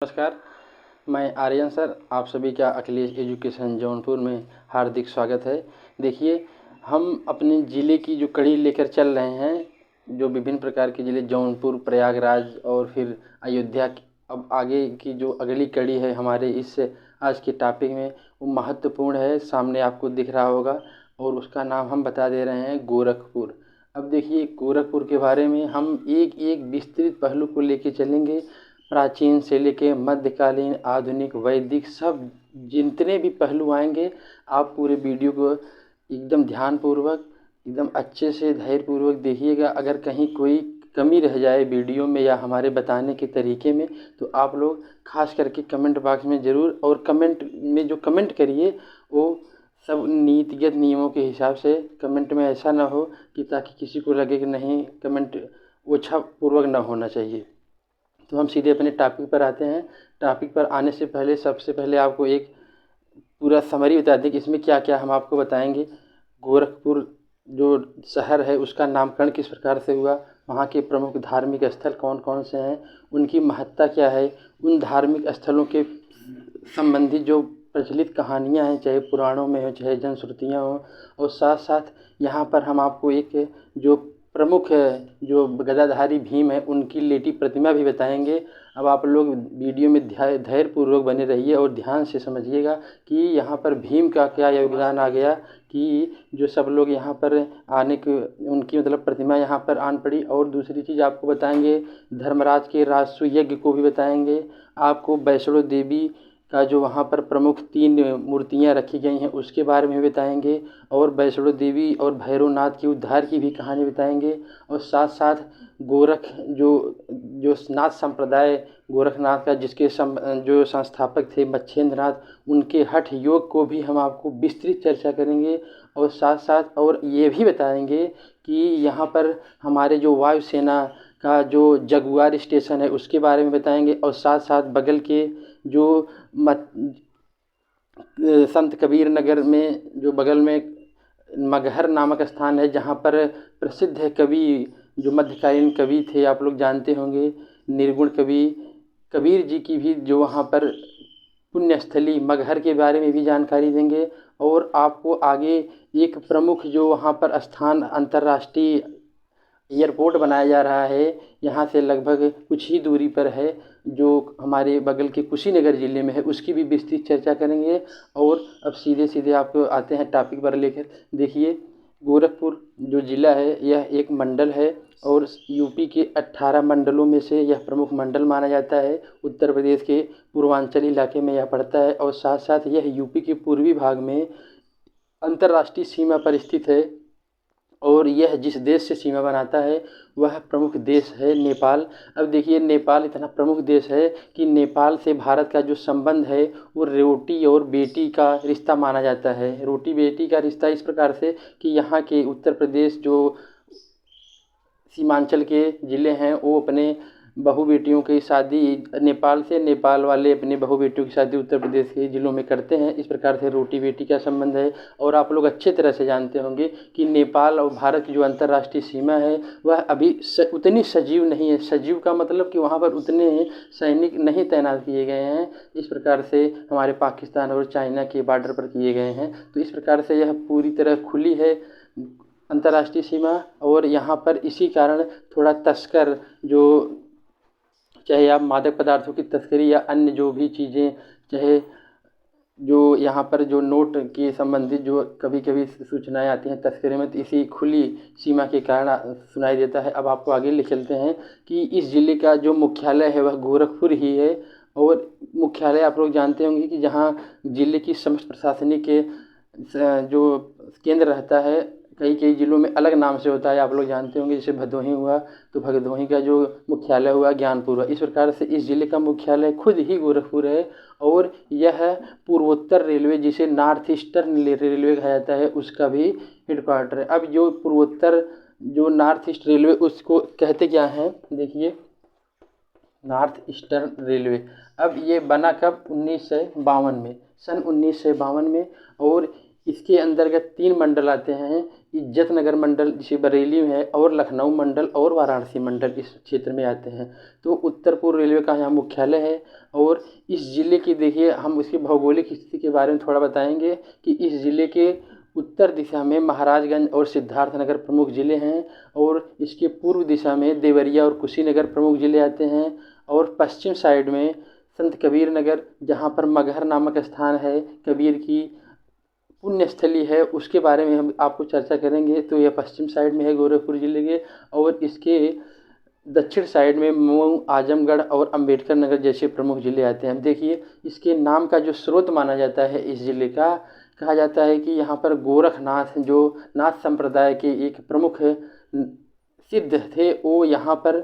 नमस्कार, मैं आर्यन सर, आप सभी का अखिलेश एजुकेशन जौनपुर में हार्दिक स्वागत है। देखिए, हम अपने ज़िले की जो कड़ी लेकर चल रहे हैं, जो विभिन्न प्रकार के ज़िले जौनपुर, प्रयागराज और फिर अयोध्या अब आगे की जो अगली कड़ी है हमारे इस आज के टॉपिक में, वो महत्वपूर्ण है, सामने आपको दिख रहा होगा और उसका नाम हम बता दे रहे हैं गोरखपुर। अब देखिए, गोरखपुर के बारे में हम एक एक विस्तृत पहलू को लेके चलेंगे। प्राचीन से लेके मध्यकालीन, आधुनिक, वैदिक, सब जितने भी पहलू आएंगे, आप पूरे वीडियो को एकदम ध्यानपूर्वक, एकदम अच्छे से धैर्यपूर्वक देखिएगा। अगर कहीं कोई कमी रह जाए वीडियो में या हमारे बताने के तरीके में, तो आप लोग खास करके कमेंट बॉक्स में ज़रूर, और कमेंट में जो कमेंट करिए वो सब नीतिगत नियमों के हिसाब से कमेंट में, ऐसा ना हो कि ताकि किसी को लगे कि नहीं, कमेंट ओछापूर्वक ना होना चाहिए। तो हम सीधे अपने टॉपिक पर आते हैं। टॉपिक पर आने से पहले सबसे पहले आपको एक पूरा समरी बता दें कि इसमें क्या क्या हम आपको बताएंगे। गोरखपुर जो शहर है उसका नामकरण किस प्रकार से हुआ, वहाँ के प्रमुख धार्मिक स्थल कौन कौन से हैं, उनकी महत्ता क्या है, उन धार्मिक स्थलों के संबंधित जो प्रचलित कहानियाँ हैं, चाहे पुराणों में हो चाहे जनश्रुतियाँ हों, और साथ साथ यहाँ पर हम आपको एक जो प्रमुख जो गदाधारी भीम है उनकी लेटी प्रतिमा भी बताएंगे। अब आप लोग वीडियो में धैर्यपूर्वक बने रहिए और ध्यान से समझिएगा कि यहाँ पर भीम का क्या योगदान आ गया कि जो सब लोग यहाँ पर आने के उनकी मतलब प्रतिमा यहाँ पर आन पड़ी। और दूसरी चीज़ आपको बताएंगे, धर्मराज के राजसू यज्ञ को भी बताएंगे। आपको वैष्णो देवी का जो वहाँ पर प्रमुख 3 मूर्तियाँ रखी गई हैं उसके बारे में बताएंगे, और वैष्णो देवी और भैरवनाथ के उद्धार की भी कहानी बताएंगे। और साथ साथ गोरख जो जो नाथ संप्रदाय गोरखनाथ का जिसके जो संस्थापक थे मच्छेंद्रनाथ, उनके हठ योग को भी हम आपको विस्तृत चर्चा करेंगे। और साथ साथ और ये भी बताएंगे कि यहाँ पर हमारे जो वायुसेना का जो जगुआर स्टेशन है उसके बारे में बताएंगे। और साथ साथ बगल के जो संत कबीर नगर में जो बगल में मगहर नामक स्थान है, जहाँ पर प्रसिद्ध कवि जो मध्यकालीन कवि थे, आप लोग जानते होंगे, निर्गुण कवि कबीर जी की भी जो वहाँ पर पुण्यस्थली मगहर के बारे में भी जानकारी देंगे। और आपको आगे एक प्रमुख जो वहाँ पर स्थान अंतर्राष्ट्रीय एयरपोर्ट बनाया जा रहा है, यहाँ से लगभग कुछ ही दूरी पर है, जो हमारे बगल के कुशीनगर ज़िले में है, उसकी भी विस्तृत चर्चा करेंगे। और अब सीधे सीधे आपको आते हैं टॉपिक पर लेकर। देखिए, गोरखपुर जो ज़िला है यह एक मंडल है और यूपी के 18 मंडलों में से यह प्रमुख मंडल माना जाता है। उत्तर प्रदेश के पूर्वांचल इलाके में यह पड़ता है, और साथ साथ यह यूपी के पूर्वी भाग में अंतर्राष्ट्रीय सीमा पर स्थित है। और यह जिस देश से सीमा बनाता है वह प्रमुख देश है नेपाल। अब देखिए, नेपाल इतना प्रमुख देश है कि नेपाल से भारत का जो संबंध है वो रोटी और बेटी का रिश्ता माना जाता है। रोटी बेटी का रिश्ता इस प्रकार से कि यहाँ के उत्तर प्रदेश जो सीमांचल के ज़िले हैं वो अपने बहू बेटियों की शादी नेपाल से, नेपाल वाले अपने बहू बेटियों की शादी उत्तर प्रदेश के ज़िलों में करते हैं। इस प्रकार से रोटी बेटी का संबंध है। और आप लोग अच्छे तरह से जानते होंगे कि नेपाल और भारत की जो अंतर्राष्ट्रीय सीमा है वह अभी उतनी सजीव नहीं है। सजीव का मतलब कि वहाँ पर उतने सैनिक नहीं तैनात किए गए हैं, इस प्रकार से हमारे पाकिस्तान और चाइना के बॉर्डर पर किए गए हैं। तो इस प्रकार से यह पूरी तरह खुली है अंतर्राष्ट्रीय सीमा। और यहाँ पर इसी कारण थोड़ा तस्कर जो, चाहे आप मादक पदार्थों की तस्करी या अन्य जो भी चीज़ें, चाहे जो यहाँ पर जो नोट के संबंधित जो कभी कभी सूचनाएं आती हैं तस्करी में, तो इसी खुली सीमा के कारण सुनाई देता है। अब आपको आगे ले चलते हैं कि इस ज़िले का जो मुख्यालय है वह गोरखपुर ही है। और मुख्यालय आप लोग जानते होंगे कि जहाँ ज़िले की समस्त प्रशासनिक के जो केंद्र रहता है, कई कई ज़िलों में अलग नाम से होता है, आप लोग जानते होंगे। जैसे भदोही हुआ तो भदोही का जो मुख्यालय हुआ ज्ञानपुर हुआ। इस प्रकार से इस ज़िले का मुख्यालय खुद ही गोरखपुर है। और यह पूर्वोत्तर रेलवे, जिसे नॉर्थ ईस्टर्न रेलवे कहा जाता है, उसका भी हेडक्वार्टर है। अब जो पूर्वोत्तर जो नॉर्थ ईस्ट रेलवे उसको कहते क्या हैं, देखिए, नॉर्थ ईस्टर्न रेलवे। अब ये बना कब, 1952 में, सन 1952 में। और इसके अंतर्गत 3 मंडल आते हैं। इज्जत नगर मंडल जिसे बरेली में है, और लखनऊ मंडल और वाराणसी मंडल इस क्षेत्र में आते हैं। तो उत्तर पूर्व रेलवे का यहाँ मुख्यालय है। और इस ज़िले की देखिए हम उसकी भौगोलिक स्थिति के बारे में थोड़ा बताएंगे कि इस ज़िले के उत्तर दिशा में महाराजगंज और सिद्धार्थनगर प्रमुख ज़िले हैं, और इसके पूर्व दिशा में देवरिया और कुशीनगर प्रमुख ज़िले आते हैं, और पश्चिम साइड में संत कबीर नगर, जहाँ पर मगहर नामक स्थान है, कबीर की पुण्य स्थली है, उसके बारे में हम आपको चर्चा करेंगे। तो यह पश्चिम साइड में है गोरखपुर ज़िले के, और इसके दक्षिण साइड में मऊ, आजमगढ़ और अंबेडकर नगर जैसे प्रमुख ज़िले आते हैं। देखिए इसके नाम का जो स्रोत माना जाता है इस ज़िले का, कहा जाता है कि यहाँ पर गोरखनाथ जो नाथ संप्रदाय के एक प्रमुख सिद्ध थे, वो यहाँ पर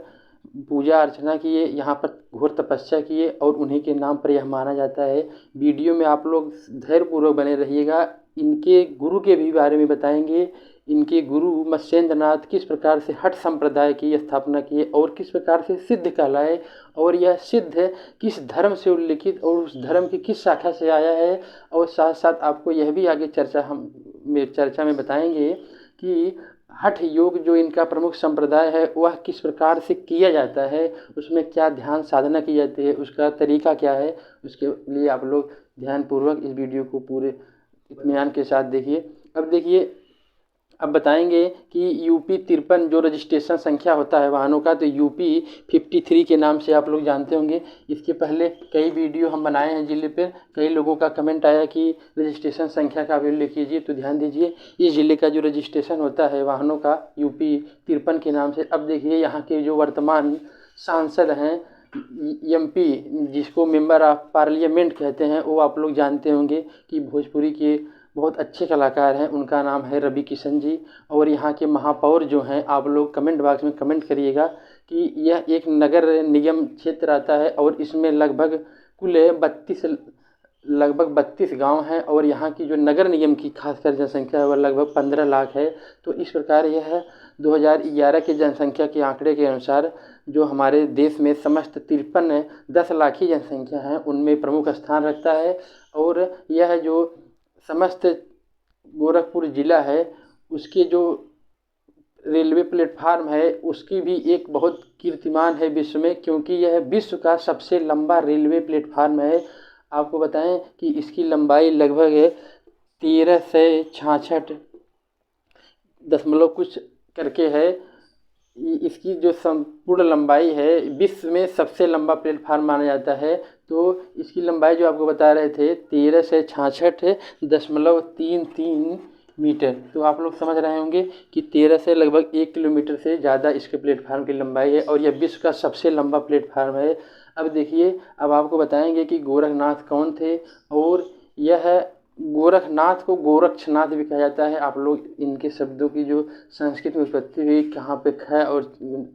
पूजा अर्चना किए, यहाँ पर घोर तपस्या किए, और उन्हीं के नाम पर यह माना जाता है। वीडियो में आप लोग धैर्यपूर्वक बने रहिएगा। इनके गुरु के भी बारे में बताएंगे। इनके गुरु मत्स्येंद्र नाथ किस प्रकार से हठ संप्रदाय की स्थापना किए और किस प्रकार से सिद्ध कहलाए, और यह सिद्ध किस धर्म से उल्लिखित और उस धर्म की किस शाखा से आया है। और साथ साथ आपको यह भी आगे चर्चा में बताएंगे कि हठ योग जो इनका प्रमुख संप्रदाय है वह किस प्रकार से किया जाता है, उसमें क्या ध्यान साधना की जाती है, उसका तरीका क्या है। उसके लिए आप लोग ध्यानपूर्वक इस वीडियो को पूरे इत्मीनान के साथ देखिए। अब बताएंगे कि यूपी 53 जो रजिस्ट्रेशन संख्या होता है वाहनों का, तो यूपी 53 के नाम से आप लोग जानते होंगे। इसके पहले कई वीडियो हम बनाए हैं ज़िले पे। कई लोगों का कमेंट आया कि रजिस्ट्रेशन संख्या का भी उल्लेख कीजिए, तो ध्यान दीजिए इस ज़िले का जो रजिस्ट्रेशन होता है वाहनों का यूपी 53 के नाम से। अब देखिए यहाँ के जो वर्तमान सांसद हैं एमपी, जिसको मेंबर ऑफ पार्लियामेंट कहते हैं, वो आप लोग जानते होंगे कि भोजपुरी के बहुत अच्छे कलाकार हैं। उनका नाम है रवि किशन जी। और यहाँ के महापौर जो हैं, आप लोग कमेंट बॉक्स में कमेंट करिएगा कि यह एक नगर निगम क्षेत्र आता है, और इसमें लगभग कुल 32 गांव हैं, और यहाँ की जो नगर निगम की खासकर जनसंख्या है वह लगभग 15 लाख है। तो इस प्रकार यह है 2011 की जनसंख्या के आंकड़े के अनुसार जो हमारे देश में समस्त 10 लाख की जनसंख्या है उनमें प्रमुख स्थान रखता है। और यह जो समस्त गोरखपुर ज़िला है उसके जो रेलवे प्लेटफार्म है उसकी भी एक बहुत कीर्तिमान है विश्व में, क्योंकि यह विश्व का सबसे लंबा रेलवे प्लेटफार्म है। आपको बताएं कि इसकी लंबाई लगभग 1366 दशमलव कुछ करके है। इसकी जो संपूर्ण लंबाई है विश्व में सबसे लंबा प्लेटफार्म माना जाता है। तो इसकी लंबाई जो आपको बता रहे थे 1366.33 मीटर। तो आप लोग समझ रहे होंगे कि 13 से लगभग 1 किलोमीटर से ज़्यादा इसके प्लेटफार्म की लंबाई है, और यह विश्व का सबसे लंबा प्लेटफार्म है। अब देखिए, अब आपको बताएंगे कि गोरखनाथ कौन थे। और यह गोरखनाथ को गोरक्षनाथ भी कहा जाता है। आप लोग इनके शब्दों की जो संस्कृत में उत्पत्ति हुई, कहाँ पे ख और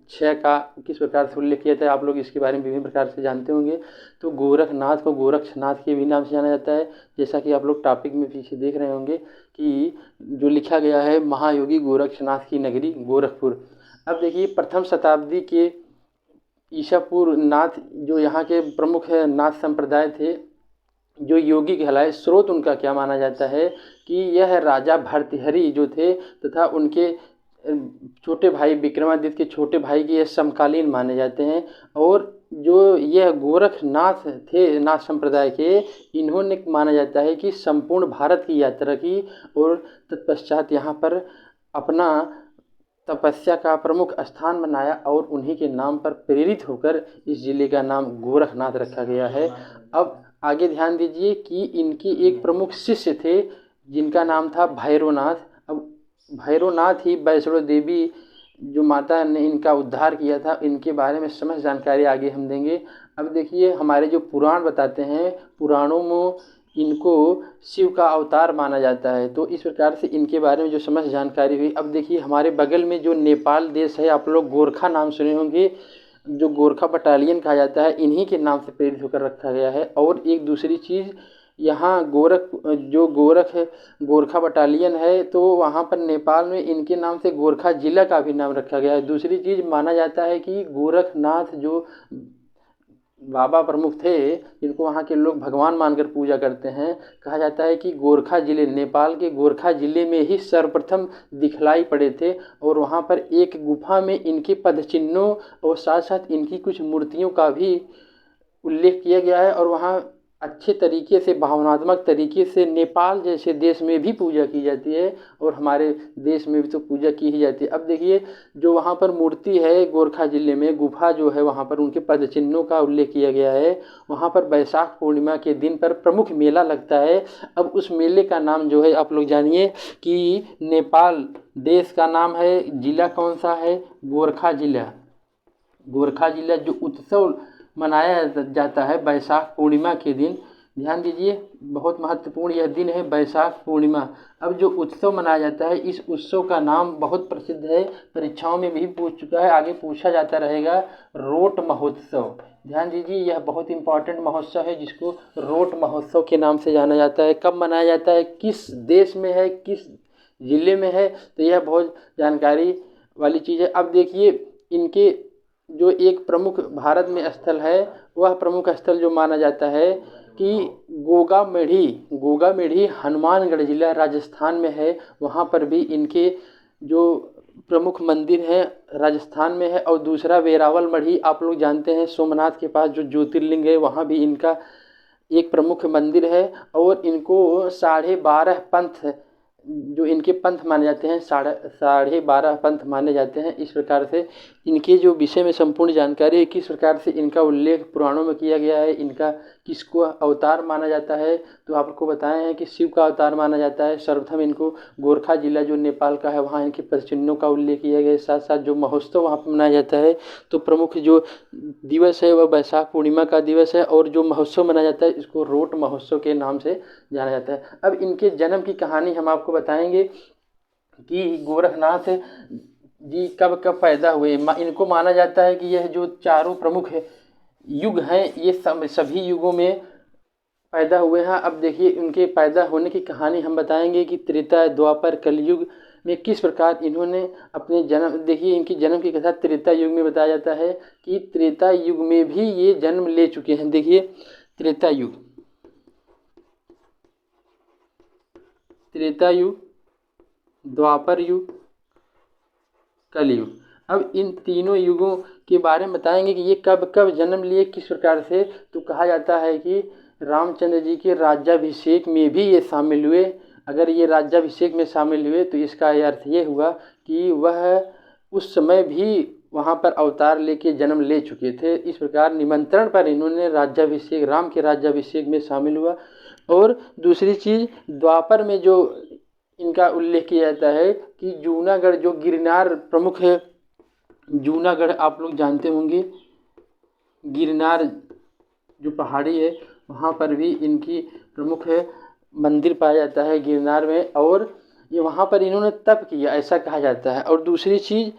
छ का किस प्रकार से उल्लेख किया जाता है, आप लोग इसके बारे में विभिन्न प्रकार से जानते होंगे। तो गोरखनाथ को गोरक्षनाथ के भी नाम से जाना जाता है, जैसा कि आप लोग टॉपिक में पीछे देख रहे होंगे कि जो लिखा गया है महायोगी गोरक्षनाथ की नगरी गोरखपुर। अब देखिए, प्रथम शताब्दी के ईसा पूर्व नाथ जो यहाँ के प्रमुख नाथ संप्रदाय थे जो योगी कहलाए, स्रोत उनका क्या माना जाता है कि यह राजा भर्तृहरि जो थे तथा उनके छोटे भाई विक्रमादित्य के छोटे भाई के समकालीन माने जाते हैं। और जो यह गोरखनाथ थे नाथ संप्रदाय के, इन्होंने माना जाता है कि संपूर्ण भारत की यात्रा की और तत्पश्चात यहाँ पर अपना तपस्या का प्रमुख स्थान बनाया, और उन्हीं के नाम पर प्रेरित होकर इस ज़िले का नाम गोरखनाथ रखा गया है। अब आगे ध्यान दीजिए कि इनके एक प्रमुख शिष्य थे जिनका नाम था भैरवनाथ। अब भैरवनाथ ही वैष्णो देवी जो माता ने इनका उद्धार किया था, इनके बारे में समस्त जानकारी आगे हम देंगे। अब देखिए, हमारे जो पुराण बताते हैं, पुराणों में इनको शिव का अवतार माना जाता है। तो इस प्रकार से इनके बारे में जो समस्त जानकारी हुई। अब देखिए, हमारे बगल में जो नेपाल देश है, आप लोग गोरखा नाम सुने होंगे, जो गोरखा बटालियन कहा जाता है, इन्हीं के नाम से प्रेरित होकर रखा गया है। और एक दूसरी चीज़, यहाँ गोरखा बटालियन है, तो वहाँ पर नेपाल में इनके नाम से गोरखा जिला का भी नाम रखा गया है। दूसरी चीज़ माना जाता है कि गोरखनाथ जो बाबा प्रमुख थे जिनको वहाँ के लोग भगवान मानकर पूजा करते हैं। कहा जाता है कि गोरखा ज़िले, नेपाल के गोरखा ज़िले में ही सर्वप्रथम दिखलाई पड़े थे और वहाँ पर एक गुफा में इनके पदचिन्हों और साथ साथ इनकी कुछ मूर्तियों का भी उल्लेख किया गया है। और वहाँ अच्छे तरीके से, भावनात्मक तरीके से नेपाल जैसे देश में भी पूजा की जाती है और हमारे देश में भी तो पूजा की ही जाती है। अब देखिए, जो वहाँ पर मूर्ति है गोरखा ज़िले में, गुफा जो है वहाँ पर उनके पदचिन्हों का उल्लेख किया गया है। वहाँ पर बैसाख पूर्णिमा के दिन पर प्रमुख मेला लगता है। अब उस मेले का नाम जो है आप लोग जानिए कि नेपाल देश का नाम है, ज़िला कौन सा है, गोरखा ज़िला। गोरखा ज़िला जो उत्सव मनाया जाता है बैसाख पूर्णिमा के दिन, ध्यान दीजिए, बहुत महत्वपूर्ण यह दिन है बैसाख पूर्णिमा। अब जो उत्सव मनाया जाता है, इस उत्सव का नाम बहुत प्रसिद्ध है, परीक्षाओं में भी पूछ चुका है, आगे पूछा जाता रहेगा, रोट महोत्सव। ध्यान दीजिए, यह बहुत इंपॉर्टेंट महोत्सव है जिसको रोट महोत्सव के नाम से जाना जाता है। कब मनाया जाता है, किस देश में है, किस ज़िले में है, तो यह बहुत जानकारी वाली चीज़ है। अब देखिए, इनके जो एक प्रमुख भारत में स्थल है, वह प्रमुख स्थल जो माना जाता है कि गोगा मेढ़ी हनुमानगढ़ ज़िला राजस्थान में है। वहाँ पर भी इनके जो प्रमुख मंदिर हैं राजस्थान में है। और दूसरा वेरावल मढ़ी, आप लोग जानते हैं सोमनाथ के पास जो ज्योतिर्लिंग है, वहाँ भी इनका एक प्रमुख मंदिर है। और इनको 12.5 पंथ, जो इनके पंथ माने जाते हैं, 12.5 पंथ माने जाते हैं। इस प्रकार से इनके जो विषय में संपूर्ण जानकारी है, किस प्रकार से इनका उल्लेख पुराणों में किया गया है, इनका किसको अवतार माना जाता है, तो आपको बताए हैं कि शिव का अवतार माना जाता है। सर्वप्रथम इनको गोरखा ज़िला जो नेपाल का है, वहाँ इनके पदचिन्हों का उल्लेख किया गया है। साथ साथ जो महोत्सव वहाँ पर मनाया जाता है, तो प्रमुख जो दिवस है वह बैसाख पूर्णिमा का दिवस है। और जो महोत्सव मनाया जाता है, इसको रोट महोत्सव के नाम से जाना जाता है। अब इनके जन्म की कहानी हम आपको बताएंगे कि गोरखनाथ जी कब कब पैदा हुए। इनको माना जाता है कि यह जो चारों प्रमुख युग हैं, ये सभी युगों में पैदा हुए हैं। अब देखिए, इनके पैदा होने की कहानी हम बताएंगे कि त्रेता, द्वापर, कलयुग में किस प्रकार इन्होंने अपने जन्म, देखिए इनकी जन्म की कथा त्रेता युग में बताया जाता है कि त्रेता युग में भी ये जन्म ले चुके हैं। देखिए, त्रेता युग, द्वापर युग, कलयुग। अब इन तीनों युगों के बारे में बताएंगे कि ये कब कब जन्म लिए, किस प्रकार से। तो कहा जाता है कि रामचंद्र जी के राज्याभिषेक में भी ये शामिल हुए। अगर ये राज्याभिषेक में शामिल हुए तो इसका अर्थ ये हुआ कि वह उस समय भी वहाँ पर अवतार लेके जन्म ले चुके थे। इस प्रकार निमंत्रण पर इन्होंने राज्याभिषेक, राम के राज्याभिषेक में शामिल हुआ। और दूसरी चीज़, द्वापर में जो इनका उल्लेख किया जाता है कि जूनागढ़ जो गिरनार प्रमुख है, जूनागढ़ आप लोग जानते होंगे, गिरनार जो पहाड़ी है, वहाँ पर भी इनकी प्रमुख है मंदिर पाया जाता है गिरनार में। और ये वहाँ पर इन्होंने तप किया, ऐसा कहा जाता है। और दूसरी चीज़,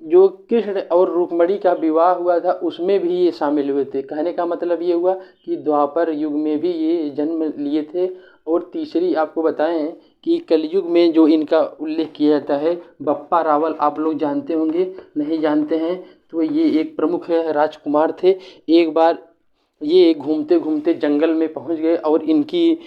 जो कृष्ण और रुक्मणी का विवाह हुआ था, उसमें भी ये शामिल हुए थे। कहने का मतलब ये हुआ कि द्वापर युग में भी ये जन्म लिए थे। और तीसरी आपको बताएं कि कलयुग में जो इनका उल्लेख किया जाता है, बप्पा रावल, आप लोग जानते होंगे, नहीं जानते हैं तो ये एक प्रमुख है, राजकुमार थे। एक बार ये घूमते घूमते जंगल में पहुंच गए और इनकी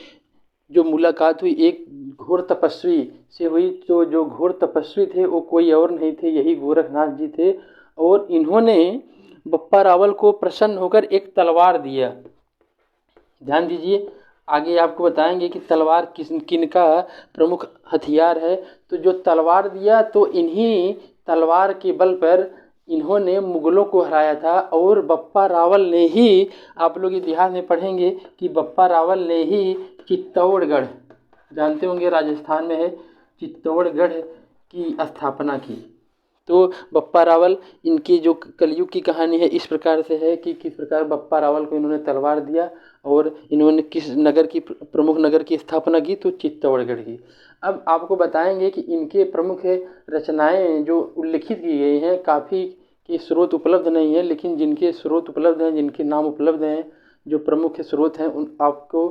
जो मुलाकात हुई एक घोर तपस्वी से हुई। तो जो घोर तपस्वी थे वो कोई और नहीं थे, यही गोरखनाथ जी थे। और इन्होंने बप्पा रावल को प्रसन्न होकर एक तलवार दिया। ध्यान दीजिए, आगे आपको बताएंगे कि तलवार किनका प्रमुख हथियार है। तो जो तलवार दिया, तो इन्हीं तलवार के बल पर इन्होंने मुगलों को हराया था। और बप्पा रावल ने ही, आप लोग इतिहास में पढ़ेंगे कि बप्पा रावल ने ही चित्तौड़गढ़, जानते होंगे राजस्थान में है, चित्तौड़गढ़ की स्थापना की। तो बप्पा रावल, इनकी जो कलयुग की कहानी है इस प्रकार से है कि किस प्रकार बप्पा रावल को इन्होंने तलवार दिया और इन्होंने किस नगर की, प्रमुख नगर की स्थापना की, तो चित्तौड़गढ़ की। अब आपको बताएंगे कि इनके प्रमुख रचनाएं जो उल्लिखित की गई हैं, काफ़ी के स्रोत उपलब्ध नहीं है, लेकिन जिनके स्रोत उपलब्ध हैं, जिनके नाम उपलब्ध हैं, जो प्रमुख स्रोत हैं, आपको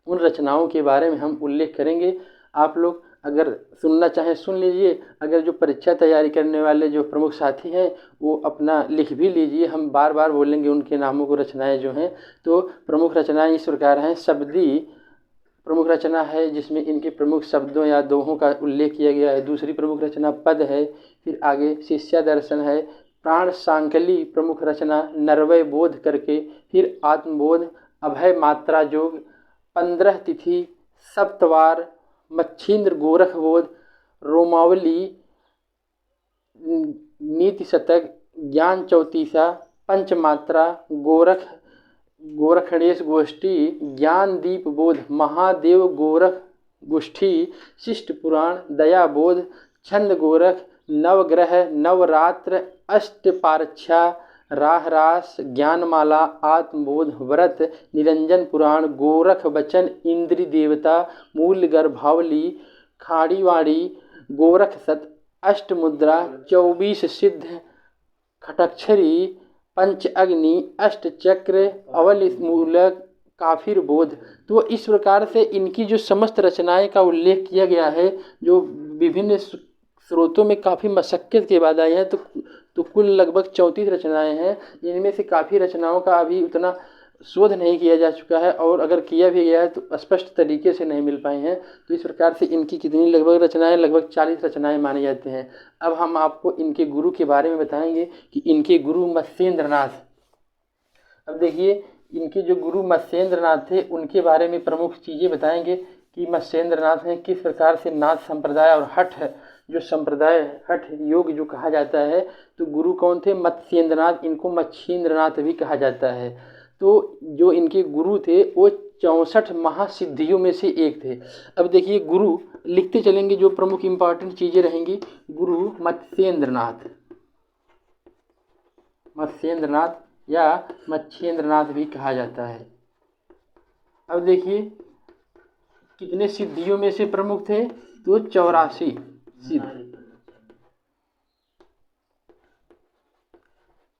उन रचनाओं के बारे में हम उल्लेख करेंगे। आप लोग अगर सुनना चाहें सुन लीजिए, अगर जो परीक्षा तैयारी करने वाले जो प्रमुख साथी हैं वो अपना लिख भी लीजिए। हम बार बार बोलेंगे उनके नामों को, रचनाएं जो हैं। तो प्रमुख रचनाएं इस प्रकार हैं। शब्दी प्रमुख रचना है जिसमें इनके प्रमुख शब्दों या दोहों का उल्लेख किया गया है। दूसरी प्रमुख रचना पद है। फिर आगे शिष्या दर्शन है। प्राण सांकली प्रमुख रचना नरवय बोध करके। फिर आत्मबोध, अभय मात्रा जोग, 15 तिथि, सप्तवार, मच्छिंद्र गोरख बोध, रोमावली, नीति शतक, ज्ञान चौतीसा, पंचमात्रा, गोरखणेश गोष्ठी, ज्ञान दीप बोध, महादेव गोरख गोष्ठी, शिष्ट पुराण, दया बोध, छंद गोरख, नवग्रह, नवरात्र, अष्टपारछा, राहरास, ज्ञानमाला, आत्मबोध, व्रत, निरंजन पुराण, गोरख वचन, इंद्री देवता, मूल गर्भावली, खाड़ीवाड़ी, गोरख सत, अष्टमुद्रा, 24 सिद्ध, खटक्षरी, पंच अग्नि, अष्टचक्र, अवल मूलक, काफिर बोध। तो इस प्रकार से इनकी जो समस्त रचनाएं का उल्लेख किया गया है, जो विभिन्न स्रोतों में काफ़ी मशक्क़त के बाद आई हैं, तो कुल लगभग 34 रचनाएं हैं। इनमें से काफ़ी रचनाओं का अभी उतना शोध नहीं किया जा चुका है, और अगर किया भी गया है तो स्पष्ट तरीके से नहीं मिल पाए हैं। तो इस प्रकार से इनकी कितनी लगभग रचनाएं, लगभग 40 रचनाएं माने जाते हैं। अब हम आपको इनके गुरु के बारे में बताएंगे कि इनके गुरु मत्स्येंद्रनाथ। अब देखिए, इनके जो गुरु मत्स्येंद्रनाथ थे उनके बारे में प्रमुख चीज़ें बताएंगे कि मत्स्येंद्रनाथ हैं किस प्रकार से नाथ संप्रदाय और हठ जो संप्रदाय, हठ योग जो कहा जाता है, तो गुरु कौन थे? मत्स्येंद्रनाथ। इनको मच्छिंद्रनाथ भी कहा जाता है। तो जो इनके गुरु थे वो 64 महासिद्धियों में से एक थे। अब देखिए, गुरु लिखते चलेंगे, जो प्रमुख इंपॉर्टेंट चीज़ें रहेंगी। गुरु मत्स्येंद्रनाथ, मत्स्येंद्रनाथ या मच्छिंद्रनाथ भी कहा जाता है। अब देखिए, कितने सिद्धियों में से प्रमुख थे? तो 84 सिद्ध,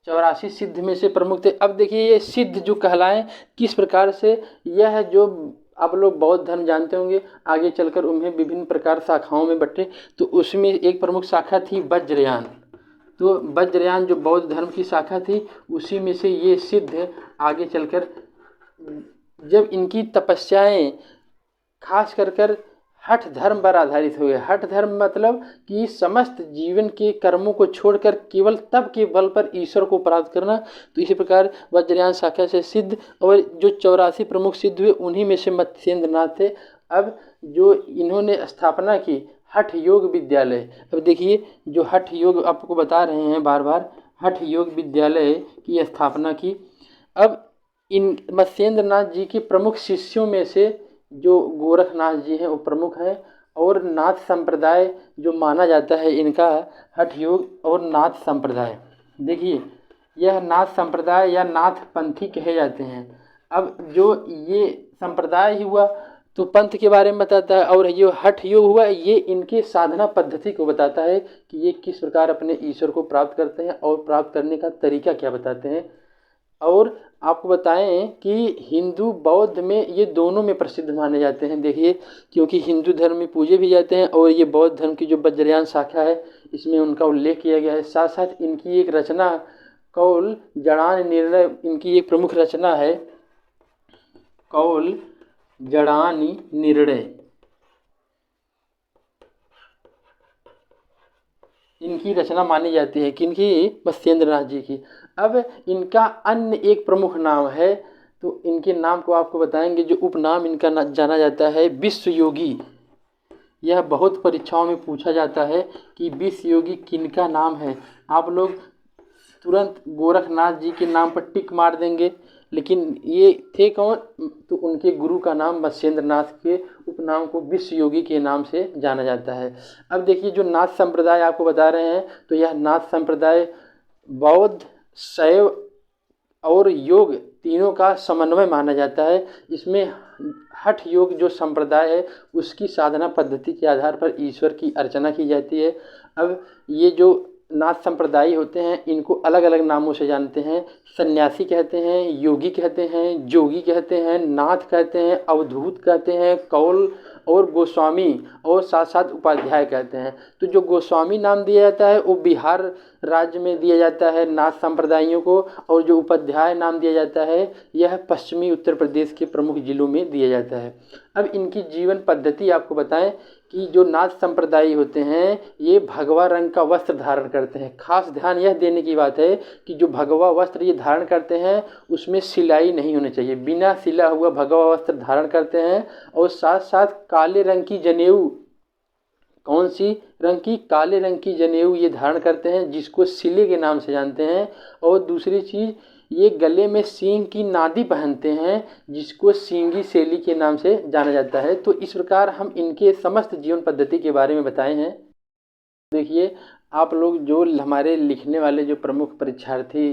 84 सिद्ध में से प्रमुख थे। अब देखिए, ये सिद्ध जो कहलाएं किस प्रकार से, यह जो आप लोग बौद्ध धर्म जानते होंगे, आगे चलकर उन्हें विभिन्न प्रकार शाखाओं में बंटे, तो उसमें एक प्रमुख शाखा थी वज्रयान। तो वज्रयान जो बौद्ध धर्म की शाखा थी, उसी में से ये सिद्ध आगे चलकर, जब इनकी तपस्याएं खास कर हठ धर्म पर आधारित हुए। हठ धर्म मतलब कि समस्त जीवन के कर्मों को छोड़कर केवल तप के बल पर ईश्वर को प्राप्त करना। तो इसी प्रकार वज्रयान शाखा से सिद्ध, और जो 84 प्रमुख सिद्ध हुए उन्हीं में से मत्स्येंद्रनाथ थे। अब जो इन्होंने स्थापना की हठ योग विद्यालय। अब देखिए, जो हठ योग आपको बता रहे हैं बार बार, हठ योग विद्यालय की स्थापना की। अब इन मत्स्येंद्रनाथ जी के प्रमुख शिष्यों में से जो गोरखनाथ जी हैं वो प्रमुख हैं, और नाथ संप्रदाय जो माना जाता है इनका, हठ योग और नाथ संप्रदाय। देखिए, यह नाथ संप्रदाय या नाथ पंथी कहे जाते हैं। अब जो ये संप्रदाय ही हुआ तो पंथ के बारे में बताता है, और ये हठ योग हुआ, ये इनके साधना पद्धति को बताता है कि ये किस प्रकार अपने ईश्वर को प्राप्त करते हैं, और प्राप्त करने का तरीका क्या बताते हैं। और आपको बताएं कि हिंदू बौद्ध में ये दोनों में प्रसिद्ध माने जाते हैं। देखिए, क्योंकि हिंदू धर्म में पूजे भी जाते हैं, और ये बौद्ध धर्म की जो वज्रयान शाखा है इसमें उनका उल्लेख किया गया है। साथ साथ इनकी एक रचना कौल जड़ान निर्णय, इनकी एक प्रमुख रचना है कौल जड़ानी निर्णय। इनकी रचना मानी जाती है, किनकी? मत्स्येंद्रनाथ जी की। अब इनका अन्य एक प्रमुख नाम है, तो इनके नाम को आपको बताएंगे। जो उपनाम इनका जाना जाता है विश्व योगी। यह बहुत परीक्षाओं में पूछा जाता है कि विश्व योगी किनका नाम है। आप लोग तुरंत गोरखनाथ जी के नाम पर टिक मार देंगे, लेकिन ये थे कौन? तो उनके गुरु का नाम मत्स्येंद्रनाथ के उपनाम को विश्व योगी के नाम से जाना जाता है। अब देखिए, जो नाथ संप्रदाय आपको बता रहे हैं, तो यह नाथ संप्रदाय बौद्ध, शैव और योग तीनों का समन्वय माना जाता है। इसमें हठ योग जो संप्रदाय है उसकी साधना पद्धति के आधार पर ईश्वर की अर्चना की जाती है। अब ये जो नाथ संप्रदायी होते हैं इनको अलग अलग नामों से जानते हैं। सन्यासी कहते हैं, योगी कहते हैं, जोगी कहते हैं, नाथ कहते हैं, अवधूत कहते हैं, कौल और गोस्वामी और साथ साथ उपाध्याय कहते हैं। तो जो गोस्वामी नाम दिया जाता है वो बिहार राज्य में दिया जाता है नाथ संप्रदायों को, और जो उपाध्याय नाम दिया जाता है यह पश्चिमी उत्तर प्रदेश के प्रमुख जिलों में दिया जाता है। अब इनकी जीवन पद्धति आपको बताएं कि जो नाथ संप्रदायी होते हैं ये भगवा रंग का वस्त्र धारण करते हैं। खास ध्यान यह देने की बात है कि जो भगवा वस्त्र ये धारण करते हैं उसमें सिलाई नहीं होनी चाहिए, बिना सिला हुआ भगवा वस्त्र धारण करते हैं। और साथ साथ काले रंग की जनेऊ, कौन सी रंग की? काले रंग की जनेऊ ये धारण करते हैं जिसको सिले के नाम से जानते हैं। और दूसरी चीज़, ये गले में सींग की नादी पहनते हैं जिसको सींगी शैली के नाम से जाना जाता है। तो इस प्रकार हम इनके समस्त जीवन पद्धति के बारे में बताए हैं। देखिए आप लोग जो हमारे लिखने वाले जो प्रमुख परीक्षार्थी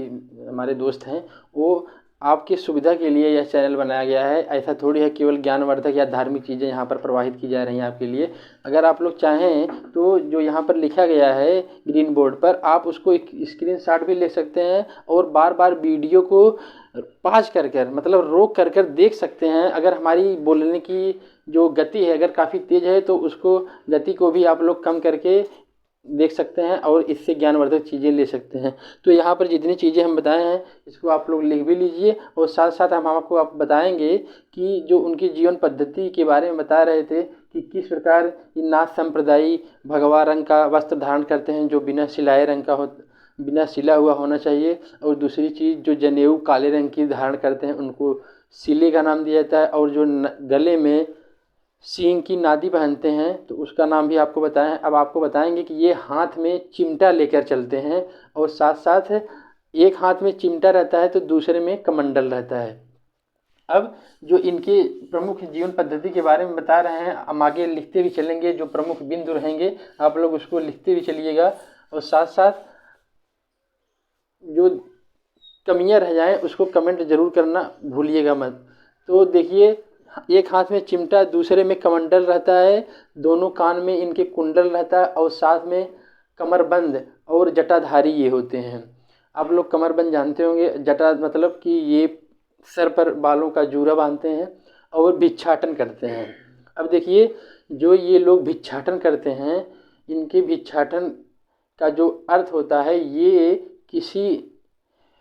हमारे दोस्त हैं वो आपकी सुविधा के लिए यह चैनल बनाया गया है। ऐसा थोड़ी है केवल ज्ञानवर्धक या धार्मिक चीज़ें यहाँ पर प्रवाहित की जा रही हैं आपके लिए। अगर आप लोग चाहें तो जो यहाँ पर लिखा गया है ग्रीन बोर्ड पर आप उसको एक स्क्रीनशॉट भी ले सकते हैं और बार बार वीडियो को पॉज कर मतलब रोक कर देख सकते हैं। अगर हमारी बोलने की जो गति है अगर काफ़ी तेज़ है तो उसको गति को भी आप लोग कम करके देख सकते हैं और इससे ज्ञानवर्धक चीज़ें ले सकते हैं। तो यहाँ पर जितनी चीज़ें हम बताए हैं इसको आप लोग लिख भी लीजिए, और साथ साथ हम आपको आप बताएंगे कि जो उनकी जीवन पद्धति के बारे में बता रहे थे कि किस प्रकार ये नाथ संप्रदायी भगवा रंग का वस्त्र धारण करते हैं जो बिना सिलाए रंग का हो, बिना सिला हुआ होना चाहिए। और दूसरी चीज़ जो जनेऊ काले रंग की धारण करते हैं उनको सिले का नाम दिया जाता है। और जो गले में सींग की नादी पहनते हैं तो उसका नाम भी आपको बताएं। अब आपको बताएंगे कि ये हाथ में चिमटा लेकर चलते हैं और साथ साथ एक हाथ में चिमटा रहता है तो दूसरे में कमंडल रहता है। अब जो इनके प्रमुख जीवन पद्धति के बारे में बता रहे हैं हम आगे लिखते भी चलेंगे, जो प्रमुख बिंदु रहेंगे आप लोग उसको लिखते भी चलिएगा, और साथ साथ जो कमियां रह जाएँ उसको कमेंट ज़रूर करना भूलिएगा मत। तो देखिए एक हाथ में चिमटा, दूसरे में कमंडल रहता है, दोनों कान में इनके कुंडल रहता है और साथ में कमरबंद और जटाधारी ये होते हैं। आप लोग कमरबंद जानते होंगे, जटा मतलब कि ये सर पर बालों का जूरा बांधते हैं और भिक्षाटन करते हैं। अब देखिए जो ये लोग भिक्षाटन करते हैं इनके भिक्षाटन का जो अर्थ होता है ये किसी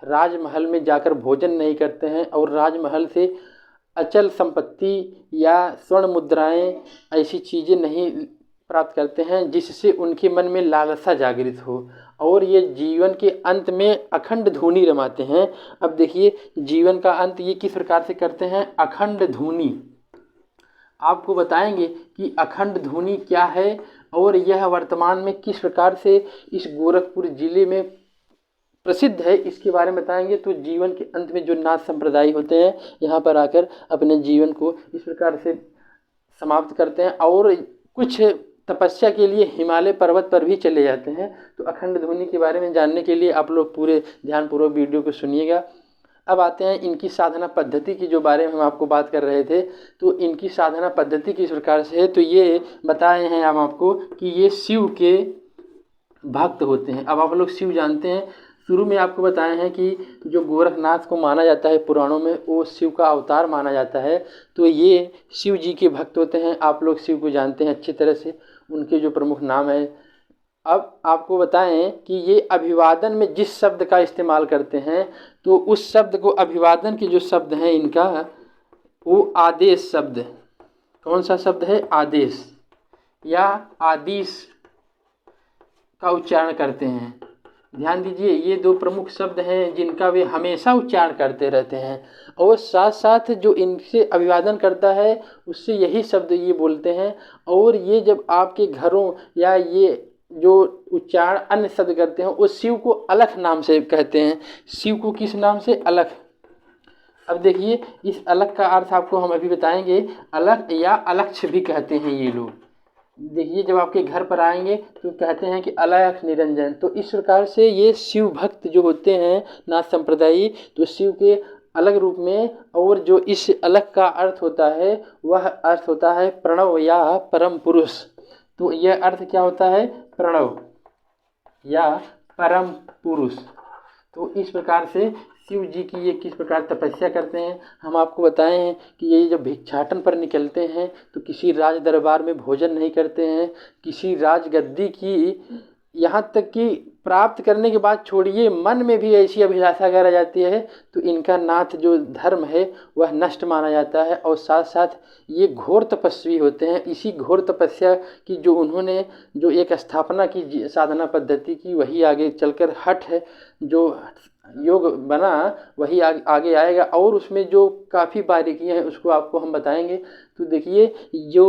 राजमहल में जाकर भोजन नहीं करते हैं और राजमहल से अचल संपत्ति या स्वर्ण मुद्राएं ऐसी चीज़ें नहीं प्राप्त करते हैं जिससे उनके मन में लालसा जागृत हो, और ये जीवन के अंत में अखंड धूनी रमाते हैं। अब देखिए जीवन का अंत ये किस प्रकार से करते हैं, अखंड धूनी। आपको बताएंगे कि अखंड धूनी क्या है और यह वर्तमान में किस प्रकार से इस गोरखपुर जिले में प्रसिद्ध है, इसके बारे में बताएंगे। तो जीवन के अंत में जो नाथ संप्रदाय होते हैं यहाँ पर आकर अपने जीवन को इस प्रकार से समाप्त करते हैं और कुछ तपस्या के लिए हिमालय पर्वत पर भी चले जाते हैं। तो अखंड ध्वनि के बारे में जानने के लिए आप लोग पूरे ध्यानपूर्वक वीडियो को सुनिएगा। अब आते हैं इनकी साधना पद्धति की जो बारे में हम आपको बात कर रहे थे। तो इनकी साधना पद्धति किस प्रकार से है, तो ये बताए हैं हम आपको कि ये शिव के भक्त होते हैं। अब आप लोग शिव जानते हैं, शुरू में आपको बताए हैं कि जो गोरखनाथ को माना जाता है पुराणों में वो शिव का अवतार माना जाता है। तो ये शिव जी के भक्त होते हैं। आप लोग शिव को जानते हैं अच्छी तरह से, उनके जो प्रमुख नाम है। अब आपको बताएं कि ये अभिवादन में जिस शब्द का इस्तेमाल करते हैं तो उस शब्द को, अभिवादन के जो शब्द हैं इनका, वो आदेश शब्द। कौन सा शब्द है, आदेश या आदेश का उच्चारण करते हैं। ध्यान दीजिए ये दो प्रमुख शब्द हैं जिनका वे हमेशा उच्चारण करते रहते हैं, और साथ साथ जो इनसे अभिवादन करता है उससे यही शब्द ये बोलते हैं। और ये जब आपके घरों या ये जो उच्चारण अन्य शब्द करते हैं वो शिव को अलख नाम से कहते हैं। शिव को किस नाम से, अलख। अब देखिए इस अलख का अर्थ आपको हम अभी बताएंगे। अलख या अलक्ष भी कहते हैं ये लोग। देखिए जब आपके घर पर आएंगे तो कहते हैं कि अलख निरंजन। तो इस प्रकार से ये शिव भक्त जो होते हैं नाथ संप्रदायी, तो शिव के अलग रूप में, और जो इस अलग का अर्थ होता है वह अर्थ होता है प्रणव या परम पुरुष। तो यह अर्थ क्या होता है, प्रणव या परम पुरुष। तो इस प्रकार से शिव जी की ये किस प्रकार तपस्या करते हैं हम आपको बताए हैं कि ये जब भिक्षाटन पर निकलते हैं तो किसी राज दरबार में भोजन नहीं करते हैं, किसी राज गद्दी की, यहाँ तक कि प्राप्त करने के बाद छोड़िए मन में भी ऐसी अभिलाषा अगर आ जाती है तो इनका नाथ जो धर्म है वह नष्ट माना जाता है। और साथ साथ ये घोर तपस्वी होते हैं। इसी घोर तपस्या की जो उन्होंने जो एक स्थापना की साधना पद्धति की, वही आगे चलकर हठ है जो योग बना वही आगे आएगा और उसमें जो काफ़ी बारीकियां हैं उसको आपको हम बताएंगे। तो देखिए जो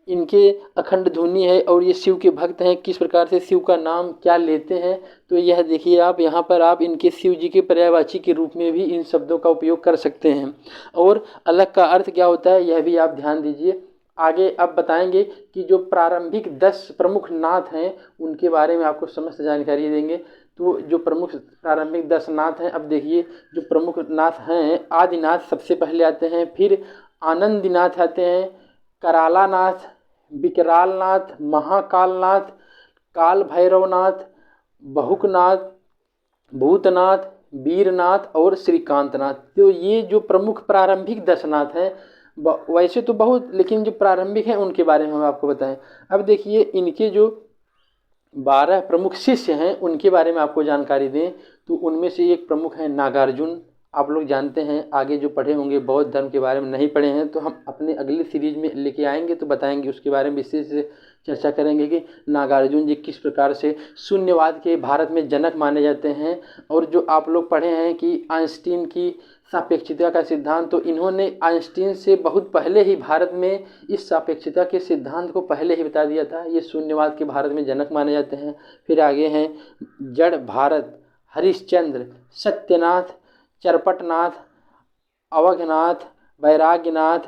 इनके अखंड धुनी है और ये शिव के भक्त हैं, किस प्रकार से शिव का नाम क्या लेते हैं, तो यह देखिए आप यहाँ पर आप इनके शिव जी के पर्यायवाची के रूप में भी इन शब्दों का उपयोग कर सकते हैं। और अलग का अर्थ क्या होता है यह भी आप ध्यान दीजिए। आगे अब बताएंगे कि जो प्रारंभिक 10 प्रमुख नाथ हैं उनके बारे में आपको समस्त जानकारी देंगे। तो जो प्रमुख प्रारंभिक 10 नाथ हैं, अब देखिए जो प्रमुख नाथ हैं, आदिनाथ सबसे पहले आते हैं, फिर आनंदनाथ आते हैं, करालानाथ, विकरालनाथ, महाकालनाथ, काल भैरवनाथ, बहुकनाथ, भूतनाथ, वीरनाथ और श्रीकांतनाथ। तो ये जो प्रमुख प्रारंभिक 10 नाथ हैं, वैसे तो बहुत, लेकिन जो प्रारंभिक हैं उनके बारे में हम आपको बताएं। अब देखिए इनके जो 12 प्रमुख शिष्य हैं उनके बारे में आपको जानकारी दें तो उनमें से एक प्रमुख है नागार्जुन। आप लोग जानते हैं, आगे जो पढ़े होंगे बौद्ध धर्म के बारे में नहीं पढ़े हैं तो हम अपने अगले सीरीज में लेके आएंगे तो बताएंगे, उसके बारे में विशेष से चर्चा करेंगे कि नागार्जुन जी किस प्रकार से शून्यवाद के भारत में जनक माने जाते हैं। और जो आप लोग पढ़े हैं कि आइंस्टीन की सापेक्षिकता का सिद्धांत, तो इन्होंने आइंस्टीन से बहुत पहले ही भारत में इस सापेक्षिकता के सिद्धांत को पहले ही बता दिया था। ये शून्यवाद के भारत में जनक माने जाते हैं। फिर आगे हैं जड़ भारत, हरिश्चंद्र, सत्यनाथ, चरपटनाथ, अवघनाथ, वैराग्यनाथ,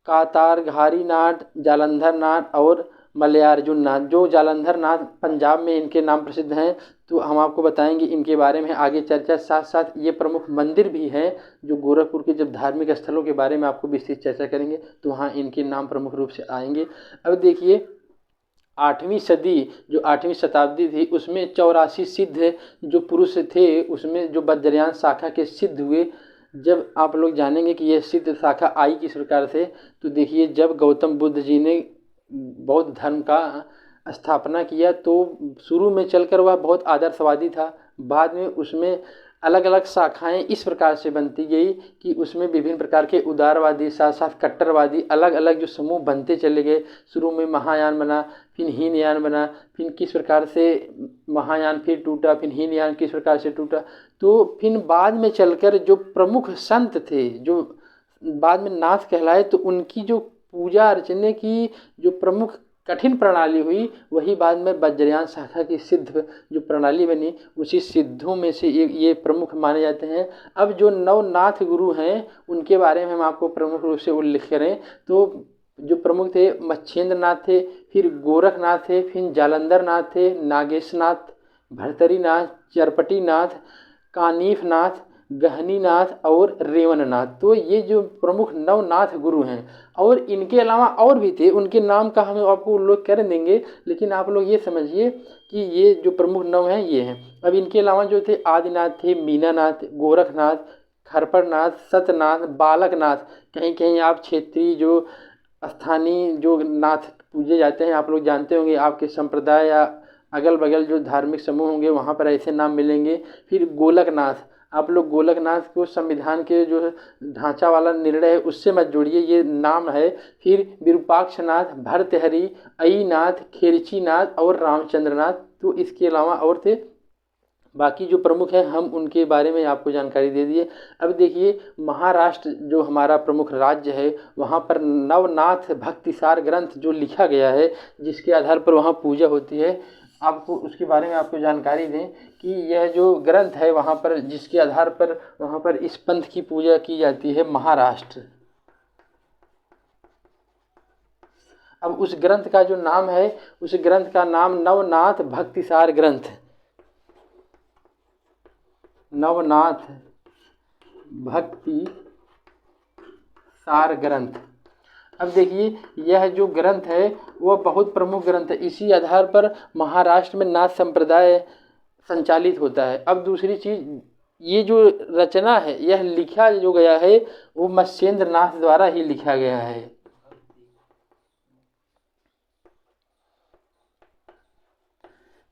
कातारघारीनाथ, जालंधरनाथ और मलयार्जुन नाथ। जो जालंधर नाथ पंजाब में इनके नाम प्रसिद्ध हैं, तो हम आपको बताएंगे इनके बारे में आगे चर्चा। साथ साथ ये प्रमुख मंदिर भी हैं जो गोरखपुर के जब धार्मिक स्थलों के बारे में आपको विस्तृत चर्चा करेंगे तो वहाँ इनके नाम प्रमुख रूप से आएंगे। अब देखिए 8वीं सदी जो 8वीं शताब्दी थी उसमें 84 सिद्ध जो पुरुष थे उसमें जो वज्रयान शाखा के सिद्ध हुए। जब आप लोग जानेंगे कि यह सिद्ध शाखा आई किस प्रकार से, तो देखिए जब गौतम बुद्ध जी ने बौद्ध धर्म का स्थापना किया तो शुरू में चलकर वह बहुत आदर्शवादी था, बाद में उसमें अलग अलग शाखाएं इस प्रकार से बनती गई कि उसमें विभिन्न प्रकार के उदारवादी साथ साथ कट्टरवादी अलग अलग जो समूह बनते चले गए। शुरू में महायान बना, फिर हीनयान बना, फिर किस प्रकार से महायान फिर टूटा, फिर हीनयान किस प्रकार से टूटा। तो फिर बाद में चलकर जो प्रमुख संत थे जो बाद में नाथ कहलाए, तो उनकी जो पूजा अर्चने की जो प्रमुख कठिन प्रणाली हुई वही बाद में वज्रयान शाखा की सिद्ध जो प्रणाली बनी, उसी सिद्धों में से ये प्रमुख माने जाते हैं। अब जो नवनाथ गुरु हैं उनके बारे में हम आपको प्रमुख रूप से उल्लेख करें तो जो प्रमुख थे मच्छेंद्र नाथ थे, फिर गोरखनाथ थे, फिर जालंधर नाथ थे, नागेशनाथ, भरतरीनाथ, चरपटीनाथ, कानीफनाथ, गहनीनाथ और रेवननाथ। तो ये जो प्रमुख नवनाथ गुरु हैं, और इनके अलावा और भी थे, उनके नाम का हम आपको उल्लेख कर देंगे, लेकिन आप लोग ये समझिए कि ये जो प्रमुख नव हैं ये हैं। अब इनके अलावा जो थे आदिनाथ थे, मीनानाथ, गोरखनाथ, खरपरनाथ, सतनाथ, बालकनाथ। कहीं कहीं आप क्षेत्रीय जो स्थानीय जो नाथ पूजे जाते हैं आप लोग जानते होंगे, आपके संप्रदाय या अगल बगल जो धार्मिक समूह होंगे वहाँ पर ऐसे नाम मिलेंगे। फिर गोलकनाथ, आप लोग गोलकनाथ को संविधान के जो ढांचा वाला निर्णय है उससे मत जोड़िए, ये नाम है। फिर विरूपाक्षनाथ, भर्तहरि, अयीनाथ, खेरचीनाथ और रामचंद्रनाथ। तो इसके अलावा और थे, बाकी जो प्रमुख हैं हम उनके बारे में आपको जानकारी दे दिए। अब देखिए महाराष्ट्र जो हमारा प्रमुख राज्य है वहाँ पर नवनाथ भक्तिसार ग्रंथ जो लिखा गया है जिसके आधार पर वहाँ पूजा होती है, आपको उसके बारे में आपको जानकारी दें कि यह जो ग्रंथ है वहाँ पर जिसके आधार पर वहाँ पर इस पंथ की पूजा की जाती है महाराष्ट्र। अब उस ग्रंथ का जो नाम है उस ग्रंथ का नाम नवनाथ भक्तिसार ग्रंथ, नवनाथ भक्ति सार ग्रंथ। अब देखिए यह जो ग्रंथ है वह बहुत प्रमुख ग्रंथ है। इसी आधार पर महाराष्ट्र में नाथ संप्रदाय संचालित होता है। अब दूसरी चीज़, ये जो रचना है, यह लिखा जो गया है वो मत्स्येंद्र नाथ द्वारा ही लिखा गया है।